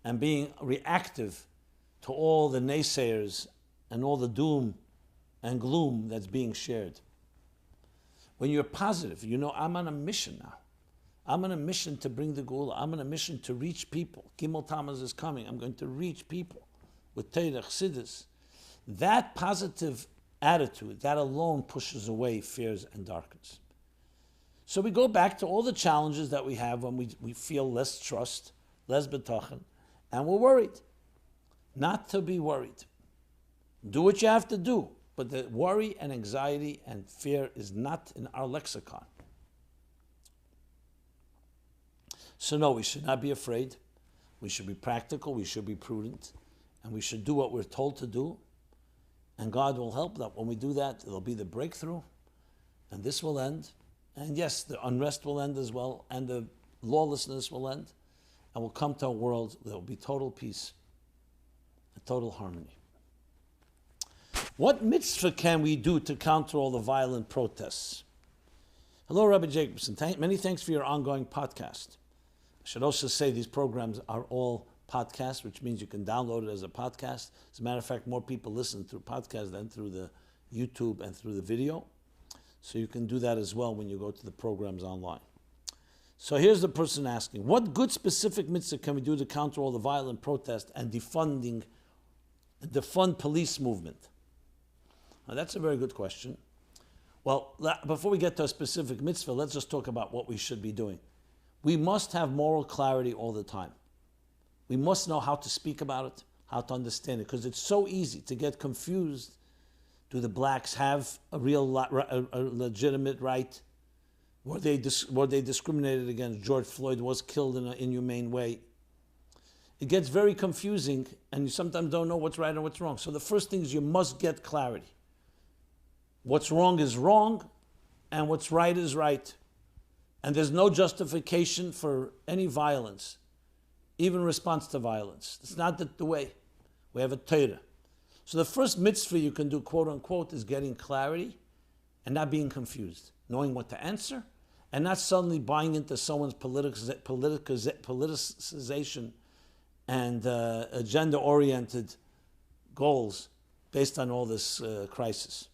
and being reactive to all the naysayers and all the doom and gloom that's being shared. When you're positive, I'm on a mission now. I'm on a mission to bring the Geula. I'm on a mission to reach people. Gimmel Tammuz is coming. I'm going to reach people with Torah, Chassidus. That positive attitude, that alone pushes away fears and darkness. So we go back to all the challenges that we have when we feel less trust, les betochen, and we're worried. Not to be worried. Do what you have to do, but the worry and anxiety and fear is not in our lexicon. So no, we should not be afraid. We should be practical, we should be prudent, and we should do what we're told to do. And God will help that. When we do that, it'll be the breakthrough, and this will end. And yes, the unrest will end as well, and the lawlessness will end, and we'll come to a world that will be total peace and total harmony. What mitzvah can we do to counter all the violent protests? Hello, Rebbe Jacobson. Many thanks for your ongoing podcast. I should also say these programs are all podcasts, which means you can download it as a podcast. As a matter of fact, more people listen through podcasts than through the YouTube and through the video. So you can do that as well when you go to the programs online. So here's the person asking, what good specific mitzvah can we do to counter all the violent protest and defund police movement? Now that's a very good question. Well, before we get to a specific mitzvah, let's just talk about what we should be doing. We must have moral clarity all the time. We must know how to speak about it, how to understand it, because it's so easy to get confused. Do the blacks have a legitimate right? Were they discriminated against? George Floyd was killed in an inhumane way. It gets very confusing, and you sometimes don't know what's right and what's wrong. So the first thing is you must get clarity. What's wrong is wrong, and what's right is right. And there's no justification for any violence, even response to violence. It's not the way. We have a Torah. So the first mitzvah you can do, quote unquote, is getting clarity and not being confused, knowing what to answer, and not suddenly buying into someone's politicization and agenda-oriented goals based on all this crisis.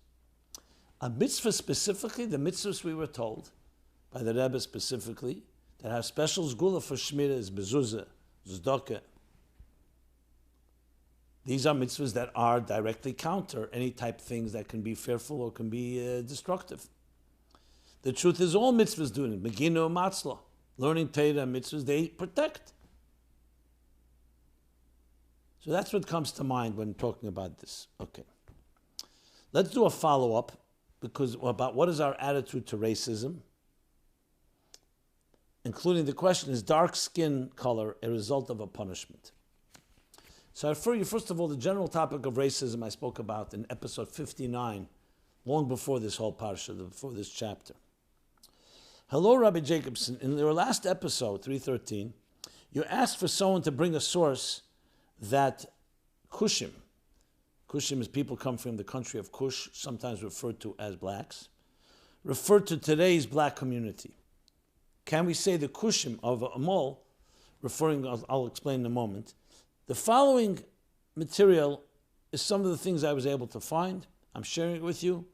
A mitzvah specifically, the mitzvahs we were told, by the Rebbe specifically, that have special zgula for Shmira is mezuzah, tzedakah. These are mitzvahs that are directly counter any type of things that can be fearful or can be destructive. The truth is all mitzvahs do it. Meginu matzlah, learning Torah mitzvahs, they protect. So that's what comes to mind when talking about this. Okay. Let's do a follow-up about what is our attitude to racism, including the question, is dark skin color a result of a punishment? So I refer you, first of all, the general topic of racism I spoke about in episode 59, long before this whole parsha, before this chapter. Hello, Rabbi Jacobson. In your last episode, 313, you asked for someone to bring a source that Kushim is people come from the country of Kush, sometimes referred to as blacks, referred to today's black community. Can we say the Kushim of Amol, I'll explain in a moment. The following material is some of the things I was able to find. I'm sharing it with you.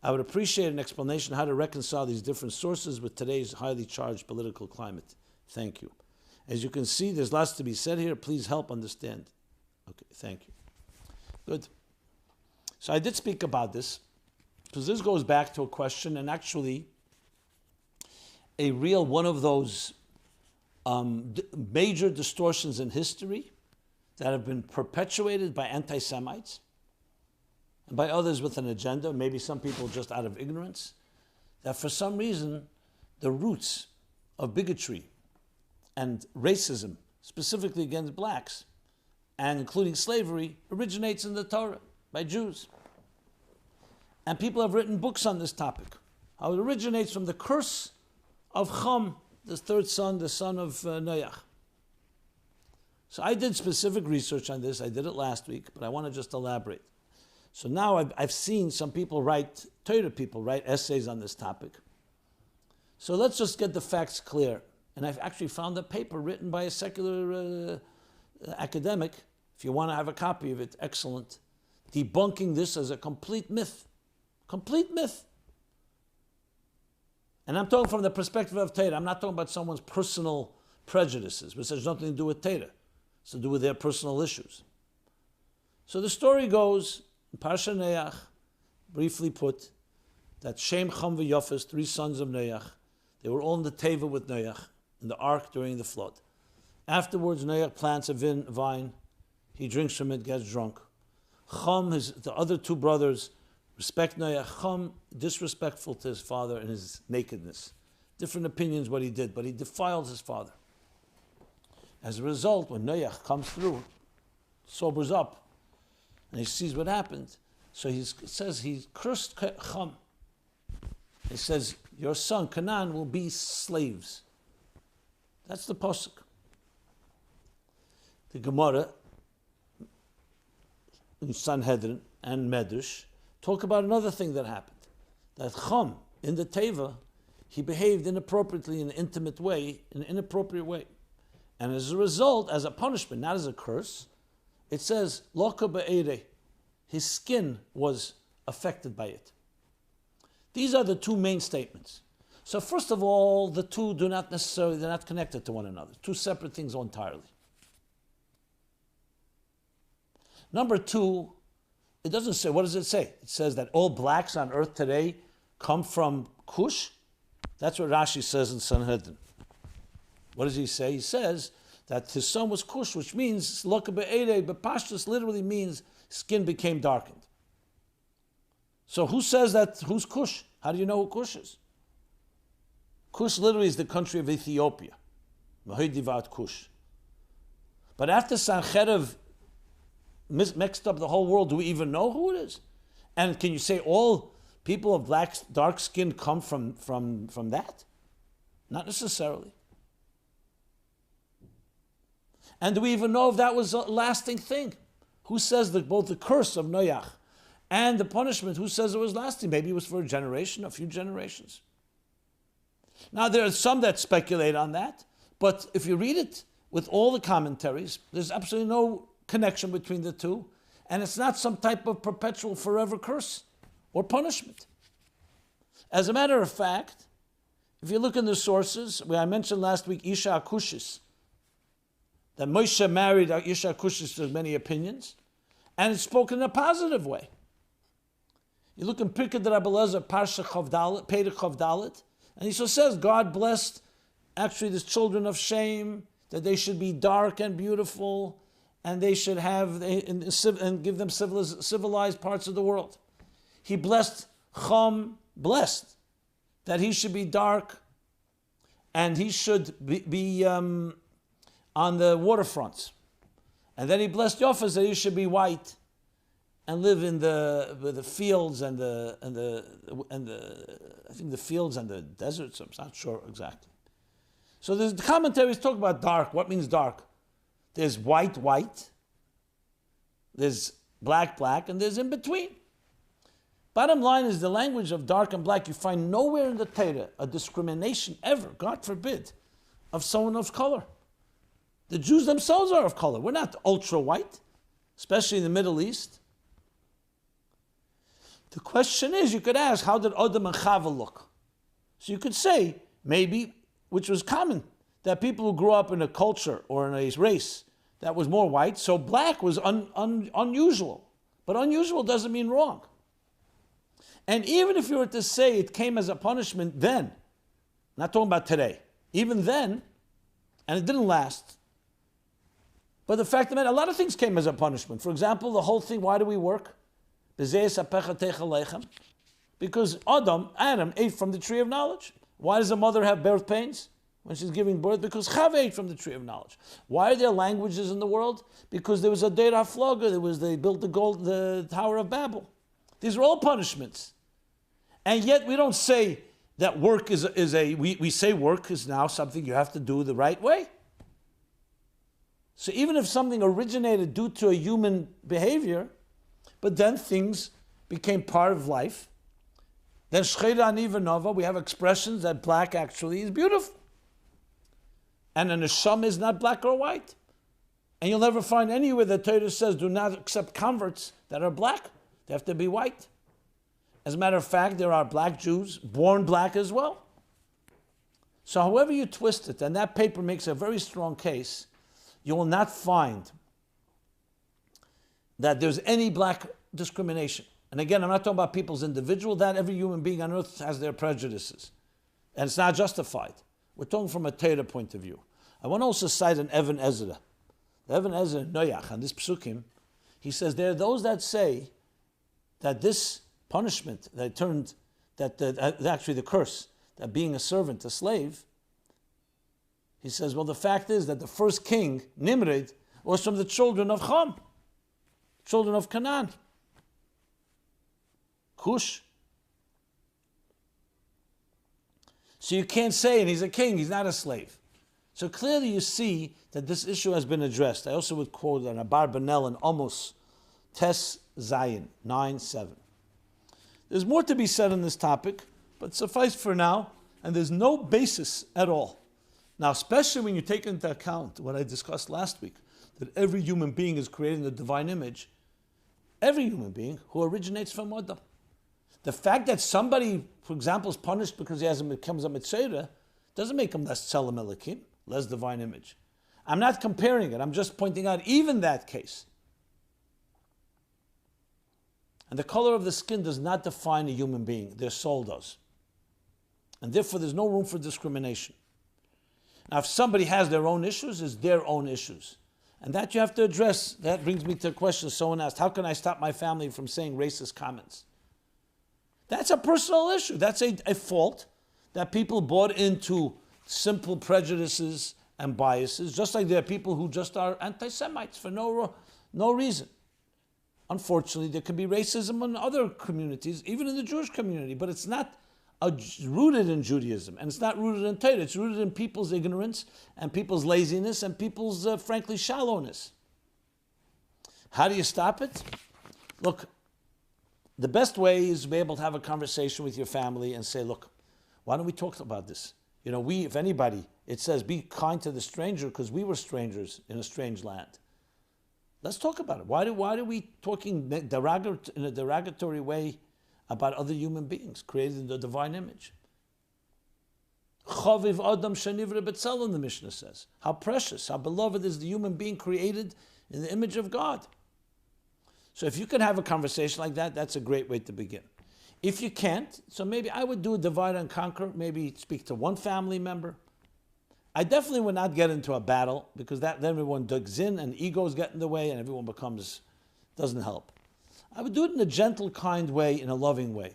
I would appreciate an explanation how to reconcile these different sources with today's highly charged political climate. Thank you. As you can see, there's lots to be said here. Please help understand. Okay, thank you. Good. So I did speak about this, because this goes back to a question, and actually a real one of those major distortions in history that have been perpetuated by anti-Semites and by others with an agenda, maybe some people just out of ignorance, that for some reason the roots of bigotry and racism, specifically against blacks, and including slavery, originates in the Torah by Jews. And people have written books on this topic, how it originates from the curse of Cham, the third son, the son of Noach. So I did specific research on this. I did it last week, but I want to just elaborate. So now I've seen some people Torah people write essays on this topic. So let's just get the facts clear. And I've actually found a paper written by a secular academic. If you want to have a copy of it, excellent. Debunking this as a complete myth. Complete myth. And I'm talking from the perspective of Torah. I'm not talking about someone's personal prejudices, which has nothing to do with Torah. It's to do with their personal issues. So the story goes, in Parsha Noach, briefly put, that Shem, Cham, and Yafes, three sons of Noach, they were all in the Teva with Noach, in the ark during the flood. Afterwards, Noach plants a vine. He drinks from it, gets drunk. Chum, the other two brothers, respect Noach. Chum, disrespectful to his father in his nakedness. Different opinions what he did, but he defiled his father. As a result, when Noach comes through, sobers up, and he sees what happened, so he says he cursed Chum. He says, your son, Canaan, will be slaves. That's the pasuk. The Gemara, in Sanhedrin and Medrash, talk about another thing that happened. That Chum, in the Teva, he behaved inappropriately in an intimate way, in an inappropriate way. And as a result, as a punishment, not as a curse, it says, Loka be'ere, his skin was affected by it. These are the two main statements. So first of all, the two they're not connected to one another. Two separate things entirely. Number two, it doesn't say, what does it say? It says that all blacks on earth today come from Cush. That's what Rashi says in Sanhedrin. What does he say? He says that his son was Cush, which means, Loka be'ere, but Pashtus literally means skin became darkened. So who says that, who's Cush? How do you know who Cush is? Cush literally is the country of Ethiopia. Mahidivat Cush. But after Sancherev mixed up the whole world, do we even know who it is? And can you say all people of dark skin come from that? Not necessarily. And do we even know if that was a lasting thing? Who says that both the curse of Noach and the punishment, who says it was lasting? Maybe it was for a generation, a few generations. Now, there are some that speculate on that, but if you read it with all the commentaries, there's absolutely no connection between the two, and it's not some type of perpetual forever curse or punishment. As a matter of fact, if you look in the sources, where I mentioned last week Isha Kushis, that Moshe married Isha Kushis, there's many opinions, and it's spoken in a positive way. You look in Pirkei de Rabbi Elazar, Parsha Chavdalet, Perek Chavdalet, and he so says God blessed actually the children of Shem, that they should be dark and beautiful, and they should have and give them civilized parts of the world. He blessed Chum, blessed that he should be dark, and he should be on the waterfronts. And then he blessed Yafes that he should be white and live in the fields and the I think the fields and the deserts. I'm not sure exactly. So the commentaries talk about dark. What means dark? There's white, there's black, and there's in between. Bottom line is the language of dark and black, you find nowhere in the Torah a discrimination ever, God forbid, of someone of color. The Jews themselves are of color. We're not ultra white, especially in the Middle East. The question is, you could ask, how did Adam and Chava look? So you could say, maybe, which was common, that people who grew up in a culture or in a race that was more white, so black was unusual. But unusual doesn't mean wrong. And even if you were to say it came as a punishment then, not talking about today, even then, and it didn't last, but the fact of the matter, a lot of things came as a punishment. For example, the whole thing, why do we work? Because Adam ate from the tree of knowledge. Why does a mother have birth pains when she's giving birth? Because Chava ate from the tree of knowledge. Why are there languages in the world? Because there was a Deir HaFlaga, they built the Tower of Babel. These are all punishments. And yet we don't say that work we say work is now something you have to do the right way. So even if something originated due to a human behavior, but then things became part of life, then Shcheda Ani V'Nova, we have expressions that black actually is beautiful. And a neshama is not black or white. And you'll never find anywhere that Torah says do not accept converts that are black. They have to be white. As a matter of fact, there are black Jews born black as well. So however you twist it, and that paper makes a very strong case, you will not find that there's any black discrimination. And again, I'm not talking about people's individual, that every human being on earth has their prejudices. And it's not justified. We're talking from a Torah point of view. I want to also cite an Even Ezra. The Even Ezra Noyach, on this psukim, he says there are those that say that this punishment actually the curse, that being a servant, a slave, he says, well, the fact is that the first king, Nimrod, was from the children of Ham, children of Canaan, Cush. So you can't say, and he's a king, he's not a slave. So clearly you see that this issue has been addressed. I also would quote an Abarbanel and Amos Tes Zayin 9:7. There's more to be said on this topic, but suffice for now, and there's no basis at all. Now, especially when you take into account what I discussed last week, that every human being is created in the divine image, every human being who originates from Adam. The fact that somebody, for example, is punished because he becomes a mitzvah doesn't make him less tzelem elikim, less divine image. I'm not comparing it. I'm just pointing out even that case. And the color of the skin does not define a human being. Their soul does. And therefore, there's no room for discrimination. Now, if somebody has their own issues, it's their own issues. And that you have to address. That brings me to a question someone asked, how can I stop my family from saying racist comments? That's a personal issue. That's a fault that people bought into simple prejudices and biases, just like there are people who just are anti-Semites for no reason. Unfortunately, there can be racism in other communities, even in the Jewish community, but it's not rooted in Judaism, and it's not rooted in Torah. It's rooted in people's ignorance and people's laziness and people's, frankly, shallowness. How do you stop it? Look, the best way is to be able to have a conversation with your family and say, look, why don't we talk about this? You know, if anybody, it says, be kind to the stranger because we were strangers in a strange land. Let's talk about it. Why are we talking in a derogatory way about other human beings created in the divine image? Chaviv Adam Shenivra B'Tzelem, the Mishnah says. How precious, how beloved is the human being created in the image of God. So if you can have a conversation like that, that's a great way to begin. If you can't, so maybe I would do a divide and conquer, maybe speak to one family member. I definitely would not get into a battle because then everyone digs in and egos get in the way and everyone doesn't help. I would do it in a gentle, kind way, in a loving way.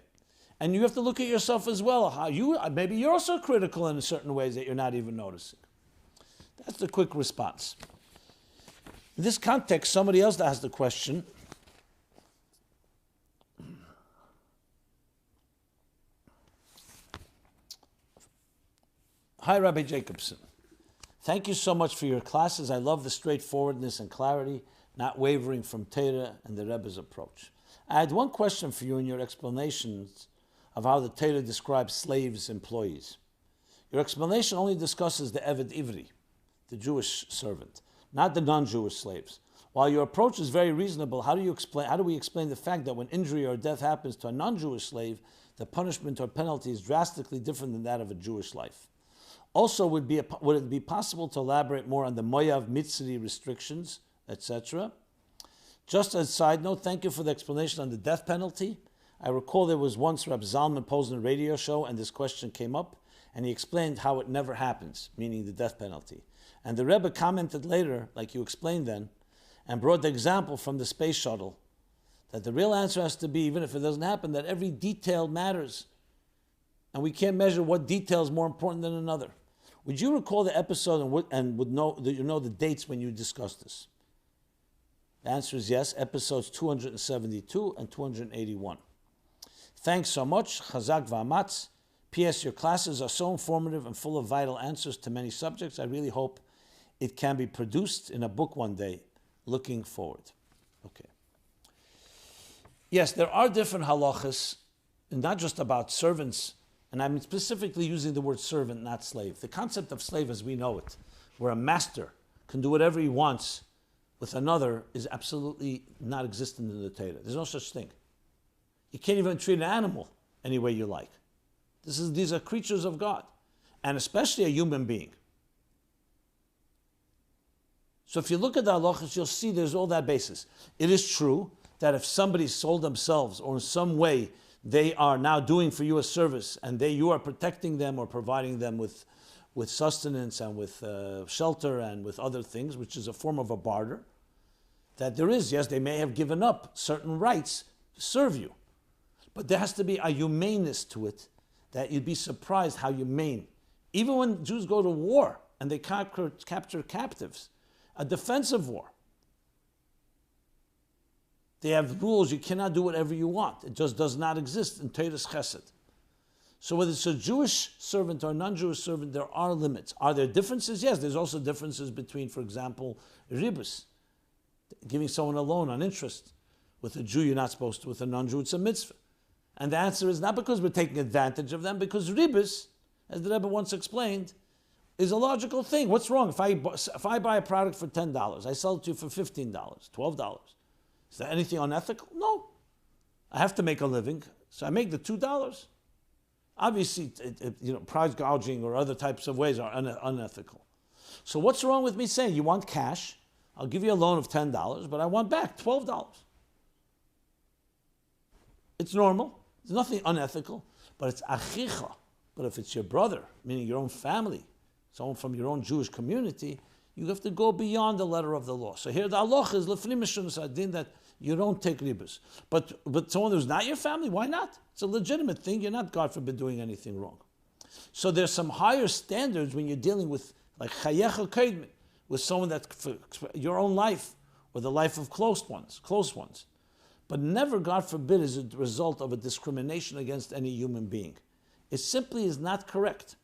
And you have to look at yourself as well. Maybe you're also critical in certain ways that you're not even noticing. That's the quick response. In this context, somebody else asked the question. Hi, Rabbi Jacobson. Thank you so much for your classes. I love the straightforwardness and clarity, not wavering from Torah and the Rebbe's approach. I had one question for you in your explanations of how the Torah describes slaves, employees. Your explanation only discusses the Eved Ivri, the Jewish servant, not the non-Jewish slaves. While your approach is very reasonable, how do we explain the fact that when injury or death happens to a non-Jewish slave, the punishment or penalty is drastically different than that of a Jewish life? Also, would it be possible to elaborate more on the Moyav Mitzri restrictions, etc.? Just as a side note, thank you for the explanation on the death penalty. I recall there was once Reb Zalman posed in a radio show and this question came up, and he explained how it never happens, meaning the death penalty. And the Rebbe commented later, like you explained then, and brought the example from the space shuttle, that the real answer has to be, even if it doesn't happen, that every detail matters. And we can't measure what detail is more important than another. Would you recall the episode and would know the dates when you discussed this? The answer is yes, episodes 272 and 281. Thanks so much. Chazak v'amatz. P.S. Your classes are so informative and full of vital answers to many subjects. I really hope it can be produced in a book one day. Looking forward. Okay. Yes, there are different halachas, not just about servants, and I'm specifically using the word servant, not slave. The concept of slave as we know it, where a master can do whatever he wants with another, is absolutely not existent in the Torah. There's no such thing. You can't even treat an animal any way you like. These are creatures of God, and especially a human being. So if you look at the halachas, you'll see there's all that basis. It is true that if somebody sold themselves or in some way they are now doing for you a service and you are protecting them or providing them with with sustenance and with shelter and with other things, which is a form of a barter, that there is, yes, they may have given up certain rights to serve you, but there has to be a humaneness to it that you'd be surprised how humane. Even when Jews go to war and they capture captives, a defensive war, they have rules. You cannot do whatever you want. It just does not exist in Torah's Chesed. So whether it's a Jewish servant or a non-Jewish servant, there are limits. Are there differences? Yes, there's also differences between, for example, ribus, giving someone a loan on interest. With a Jew, you're not supposed to. With a non-Jew, it's a mitzvah. And the answer is not because we're taking advantage of them, because ribus, as the Rebbe once explained, is a logical thing. What's wrong? If I buy a product for $10, I sell it to you for $15, $12. Is there anything unethical? No. I have to make a living, so I make the $2. Obviously, price gouging or other types of ways are unethical. So what's wrong with me saying, you want cash, I'll give you a loan of $10, but I want back $12. It's normal. There's nothing unethical, but it's achicha. But if it's your brother, meaning your own family, someone from your own Jewish community, you have to go beyond the letter of the law. So here the halacha is lefnim mishum sadin, that you don't take ribus. But someone who's not your family, why not? It's a legitimate thing. You're not, God forbid, doing anything wrong. So there's some higher standards when you're dealing with, like chayecha kaidmin, with someone that for your own life or the life of close ones. But never, God forbid, is a result of a discrimination against any human being. It simply is not correct.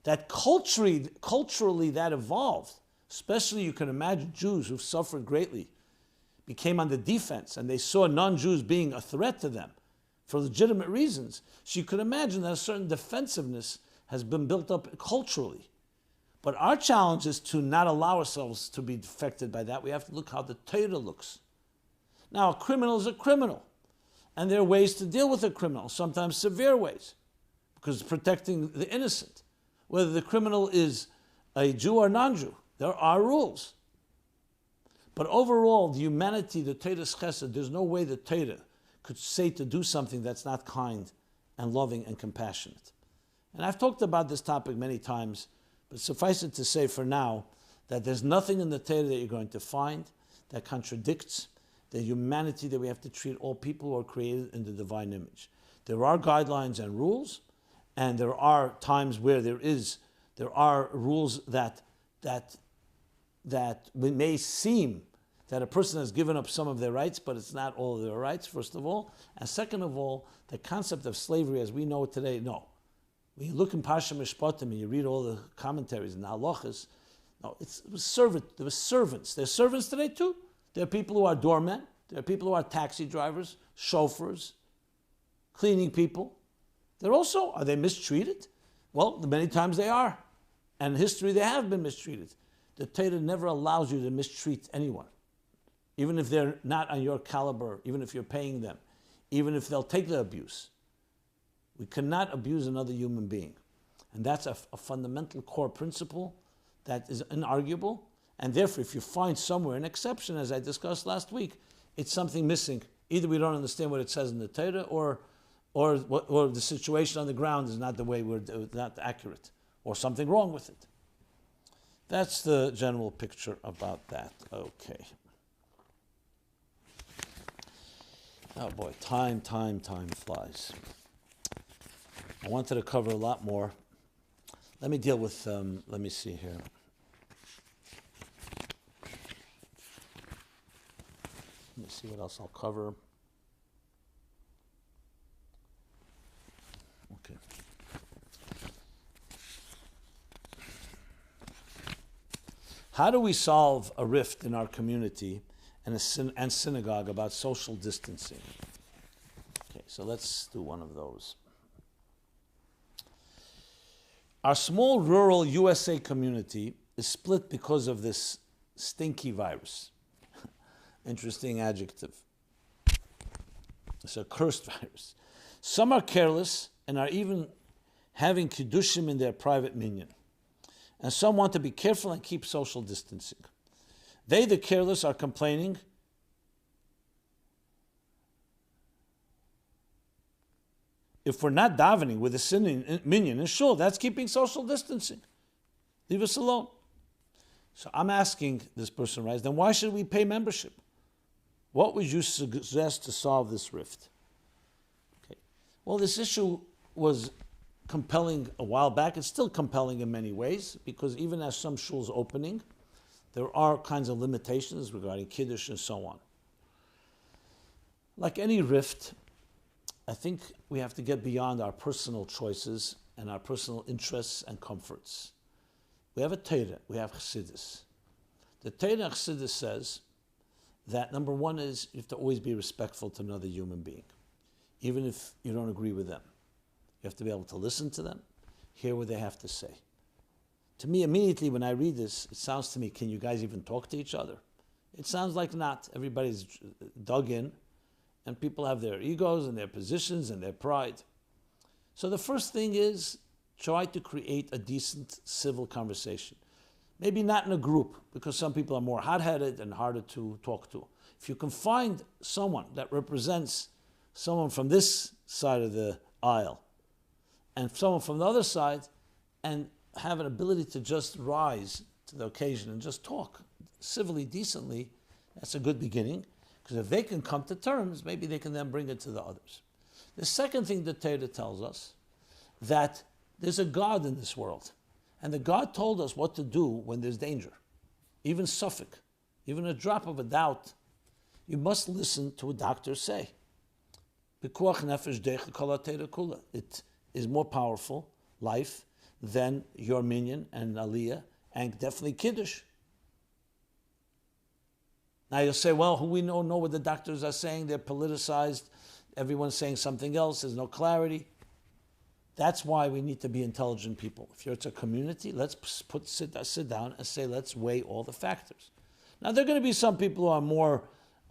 That culturally that evolved, especially you can imagine Jews who've suffered greatly, became on the defense, and they saw non-Jews being a threat to them for legitimate reasons. So you could imagine that a certain defensiveness has been built up culturally. But our challenge is to not allow ourselves to be affected by that. We have to look how the Torah looks. Now, a criminal is a criminal, and there are ways to deal with a criminal, sometimes severe ways, because it's protecting the innocent. Whether the criminal is a Jew or non-Jew, there are rules. But overall, the humanity, the Torah's chesed, there's no way the Torah could say to do something that's not kind and loving and compassionate. And I've talked about this topic many times, but suffice it to say for now that there's nothing in the Torah that you're going to find that contradicts the humanity that we have to treat all people who are created in the divine image. There are guidelines and rules, and there are times where there are rules that may seem that a person has given up some of their rights, but it's not all of their rights, first of all. And second of all, the concept of slavery as we know it today, no. When you look in Pasha Mishpatim and you read all the commentaries and the halachas, no, there was servants. There's servants today too. There are people who are doormen. There are people who are taxi drivers, chauffeurs, cleaning people. Are they mistreated? Well, many times they are. And in history they have been mistreated. The Torah never allows you to mistreat anyone. Even if they're not on your caliber, even if you're paying them, even if they'll take the abuse. We cannot abuse another human being. And that's a fundamental core principle that is inarguable. And therefore, if you find somewhere an exception, as I discussed last week, it's something missing. Either we don't understand what it says in the Torah, or the situation on the ground is not the way not accurate, or something wrong with it. That's the general picture about that. Okay. Oh boy, time flies. I wanted to cover a lot more. Let me deal with, let me see here. Let me see what else I'll cover. Okay. How do we solve a rift in our community and synagogue about social distancing? Okay, so let's do one of those. Our small rural USA community is split because of this stinky virus. Interesting adjective. It's a cursed virus. Some are careless and are even having kiddushim in their private minyan. And some want to be careful and keep social distancing. They, the careless, are complaining if we're not davening with a minyan in shul, that's keeping social distancing. Leave us alone. So I'm asking, this person writes, then why should we pay membership? What would you suggest to solve this rift? Okay. Well, this issue was compelling a while back. It's still compelling in many ways, because even as some shuls opening, there are kinds of limitations regarding Kiddush and so on. Like any rift, I think we have to get beyond our personal choices and our personal interests and comforts. We have a Torah, we have Chassidus. The Torah Chassidus says that number one is you have to always be respectful to another human being, even if you don't agree with them. You have to be able to listen to them, hear what they have to say. To me, immediately when I read this, it sounds to me, can you guys even talk to each other? It sounds like not. Everybody's dug in, and people have their egos and their positions and their pride. So the first thing is try to create a decent civil conversation. Maybe not in a group, because some people are more hot-headed and harder to talk to. If you can find someone that represents someone from this side of the aisle and someone from the other side, and have an ability to just rise to the occasion and just talk civilly, decently, that's a good beginning. Because if they can come to terms, maybe they can then bring it to the others. The second thing the Torah tells us, that there's a God in this world. And the God told us what to do when there's danger. Even suffolk, even a drop of a doubt, you must listen to what doctors say. It is more powerful, life, than your minyan and aliyah, and definitely Kiddush. Now you'll say, well, who we know what the doctors are saying, they're politicized, everyone's saying something else, there's no clarity. That's why we need to be intelligent people. If it's a community, let's sit down and say, let's weigh all the factors. Now there are going to be some people who are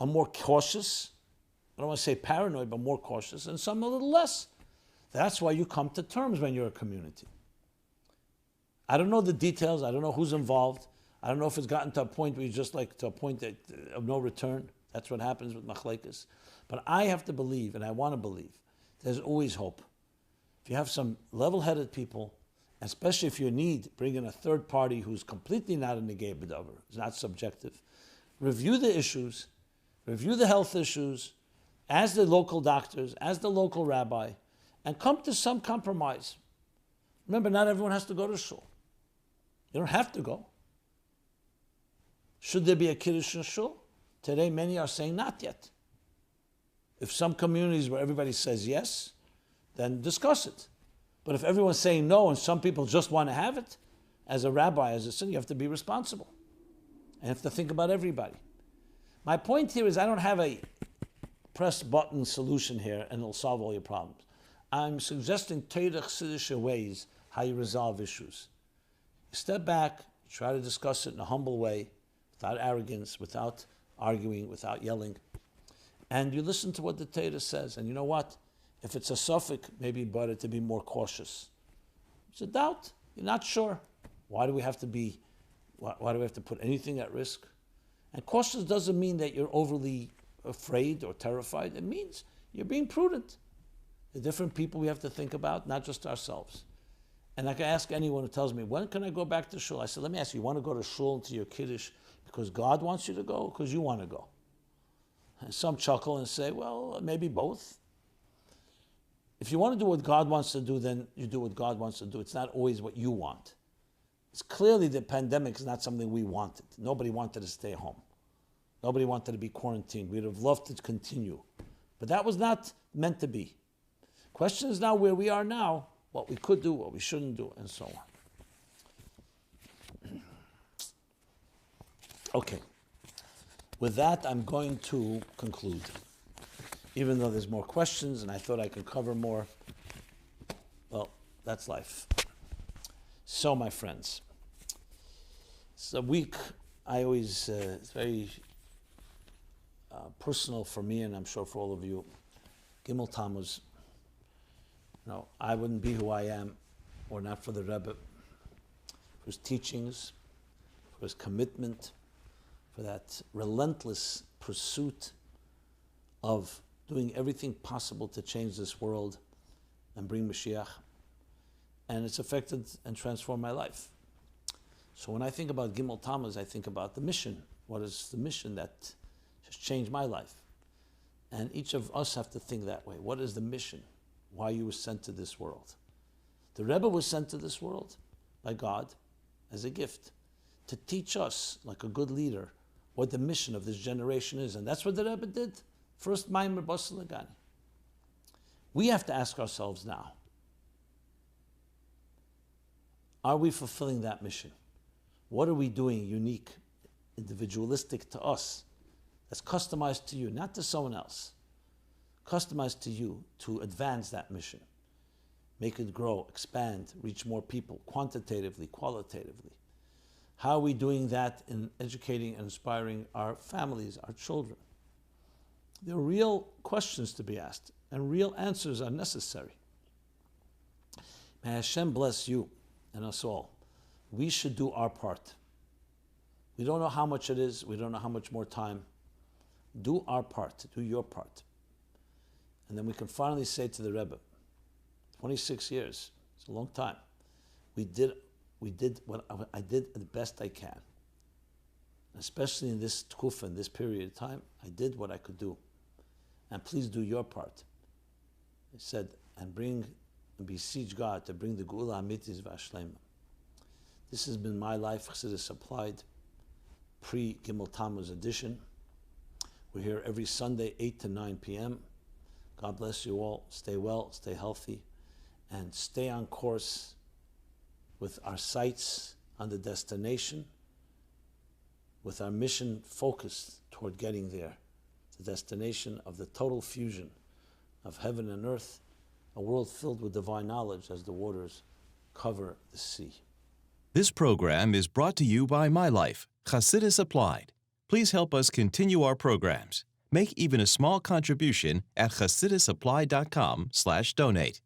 more cautious, I don't want to say paranoid, but more cautious, and some a little less. That's why you come to terms when you're a community. I don't know the details, I don't know who's involved. I don't know if it's gotten to a point where you just like to a point of no return. That's what happens with machlekes. But I have to believe, and I want to believe, there's always hope. If you have some level-headed people, especially if you need, bring in a third party who's completely not a negay b'davar, is not subjective, review the issues, review the health issues, as the local doctors, as the local rabbi, and come to some compromise. Remember, not everyone has to go to shul. You don't have to go. Should there be a Kiddush in shul? Today, many are saying not yet. If some communities where everybody says yes, then discuss it. But if everyone's saying no and some people just want to have it, as a rabbi, as a sin, you have to be responsible. And you have to think about everybody. My point here is I don't have a press button solution here and it'll solve all your problems. I'm suggesting Torah Chassidic ways how you resolve issues. You step back, try to discuss it in a humble way, without arrogance, without arguing, without yelling. And you listen to what the Torah says. And you know what? If it's a suffix, maybe better to be more cautious. It's a doubt. You're not sure. Why do we have to put anything at risk? And cautious doesn't mean that you're overly afraid or terrified. It means you're being prudent. The different people we have to think about, not just ourselves. And I can ask anyone who tells me, when can I go back to shul? I said, let me ask you, want to go to shul and to your Kiddush because God wants you to go or because you want to go? And some chuckle and say, well, maybe both. If you want to do what God wants to do, then you do what God wants to do. It's not always what you want. It's clearly the pandemic is not something we wanted. Nobody wanted to stay home. Nobody wanted to be quarantined. We'd have loved to continue. But that was not meant to be. Question is now where we are now, what we could do, what we shouldn't do, and so on. Okay. With that, I'm going to conclude. Even though there's more questions and I thought I could cover more, well, that's life. So, my friends, it's a week I always, it's very personal for me and I'm sure for all of you. Gimmel Tammuz. No, I wouldn't be who I am or not for the Rebbe, for his teachings, for his commitment, for that relentless pursuit of doing everything possible to change this world and bring Mashiach. And it's affected and transformed my life. So when I think about Gimmel Tammuz, I think about the mission. What is the mission that has changed my life? And each of us have to think that way. What is the mission? Why you were sent to this world? The Rebbe was sent to this world by God as a gift to teach us, like a good leader, what the mission of this generation is. And that's what the Rebbe did. First, Maimer Basel Lagani. We have to ask ourselves now, are we fulfilling that mission? What are we doing unique, individualistic to us, that's customized to you, not to someone else, customized to you to advance that mission, make it grow, expand, reach more people, quantitatively, qualitatively? How are we doing that in educating and inspiring our families, our children? There are real questions to be asked, and real answers are necessary. May Hashem bless you and us all. We should do our part. We don't know how much it is. We don't know how much more time. Do our part. Do your part. And then we can finally say to the Rebbe, 26 years, it's a long time. We did what I did the best I can. Especially in this tkufa, in this period of time, I did what I could do. And please do your part. He said, and beseech God to bring the Geula Amitis V'Ashlema. This has been my life, Chassidus Applied, pre-Gimmel Tammuz edition. We're here every Sunday, 8 to 9 p.m. God bless you all. Stay well, stay healthy, and stay on course with our sights on the destination, with our mission focused toward getting there, the destination of the total fusion of heaven and earth, a world filled with divine knowledge as the waters cover the sea. This program is brought to you by My Life, Chassidus Applied. Please help us continue our programs. Make even a small contribution at chassidusapply.com/donate.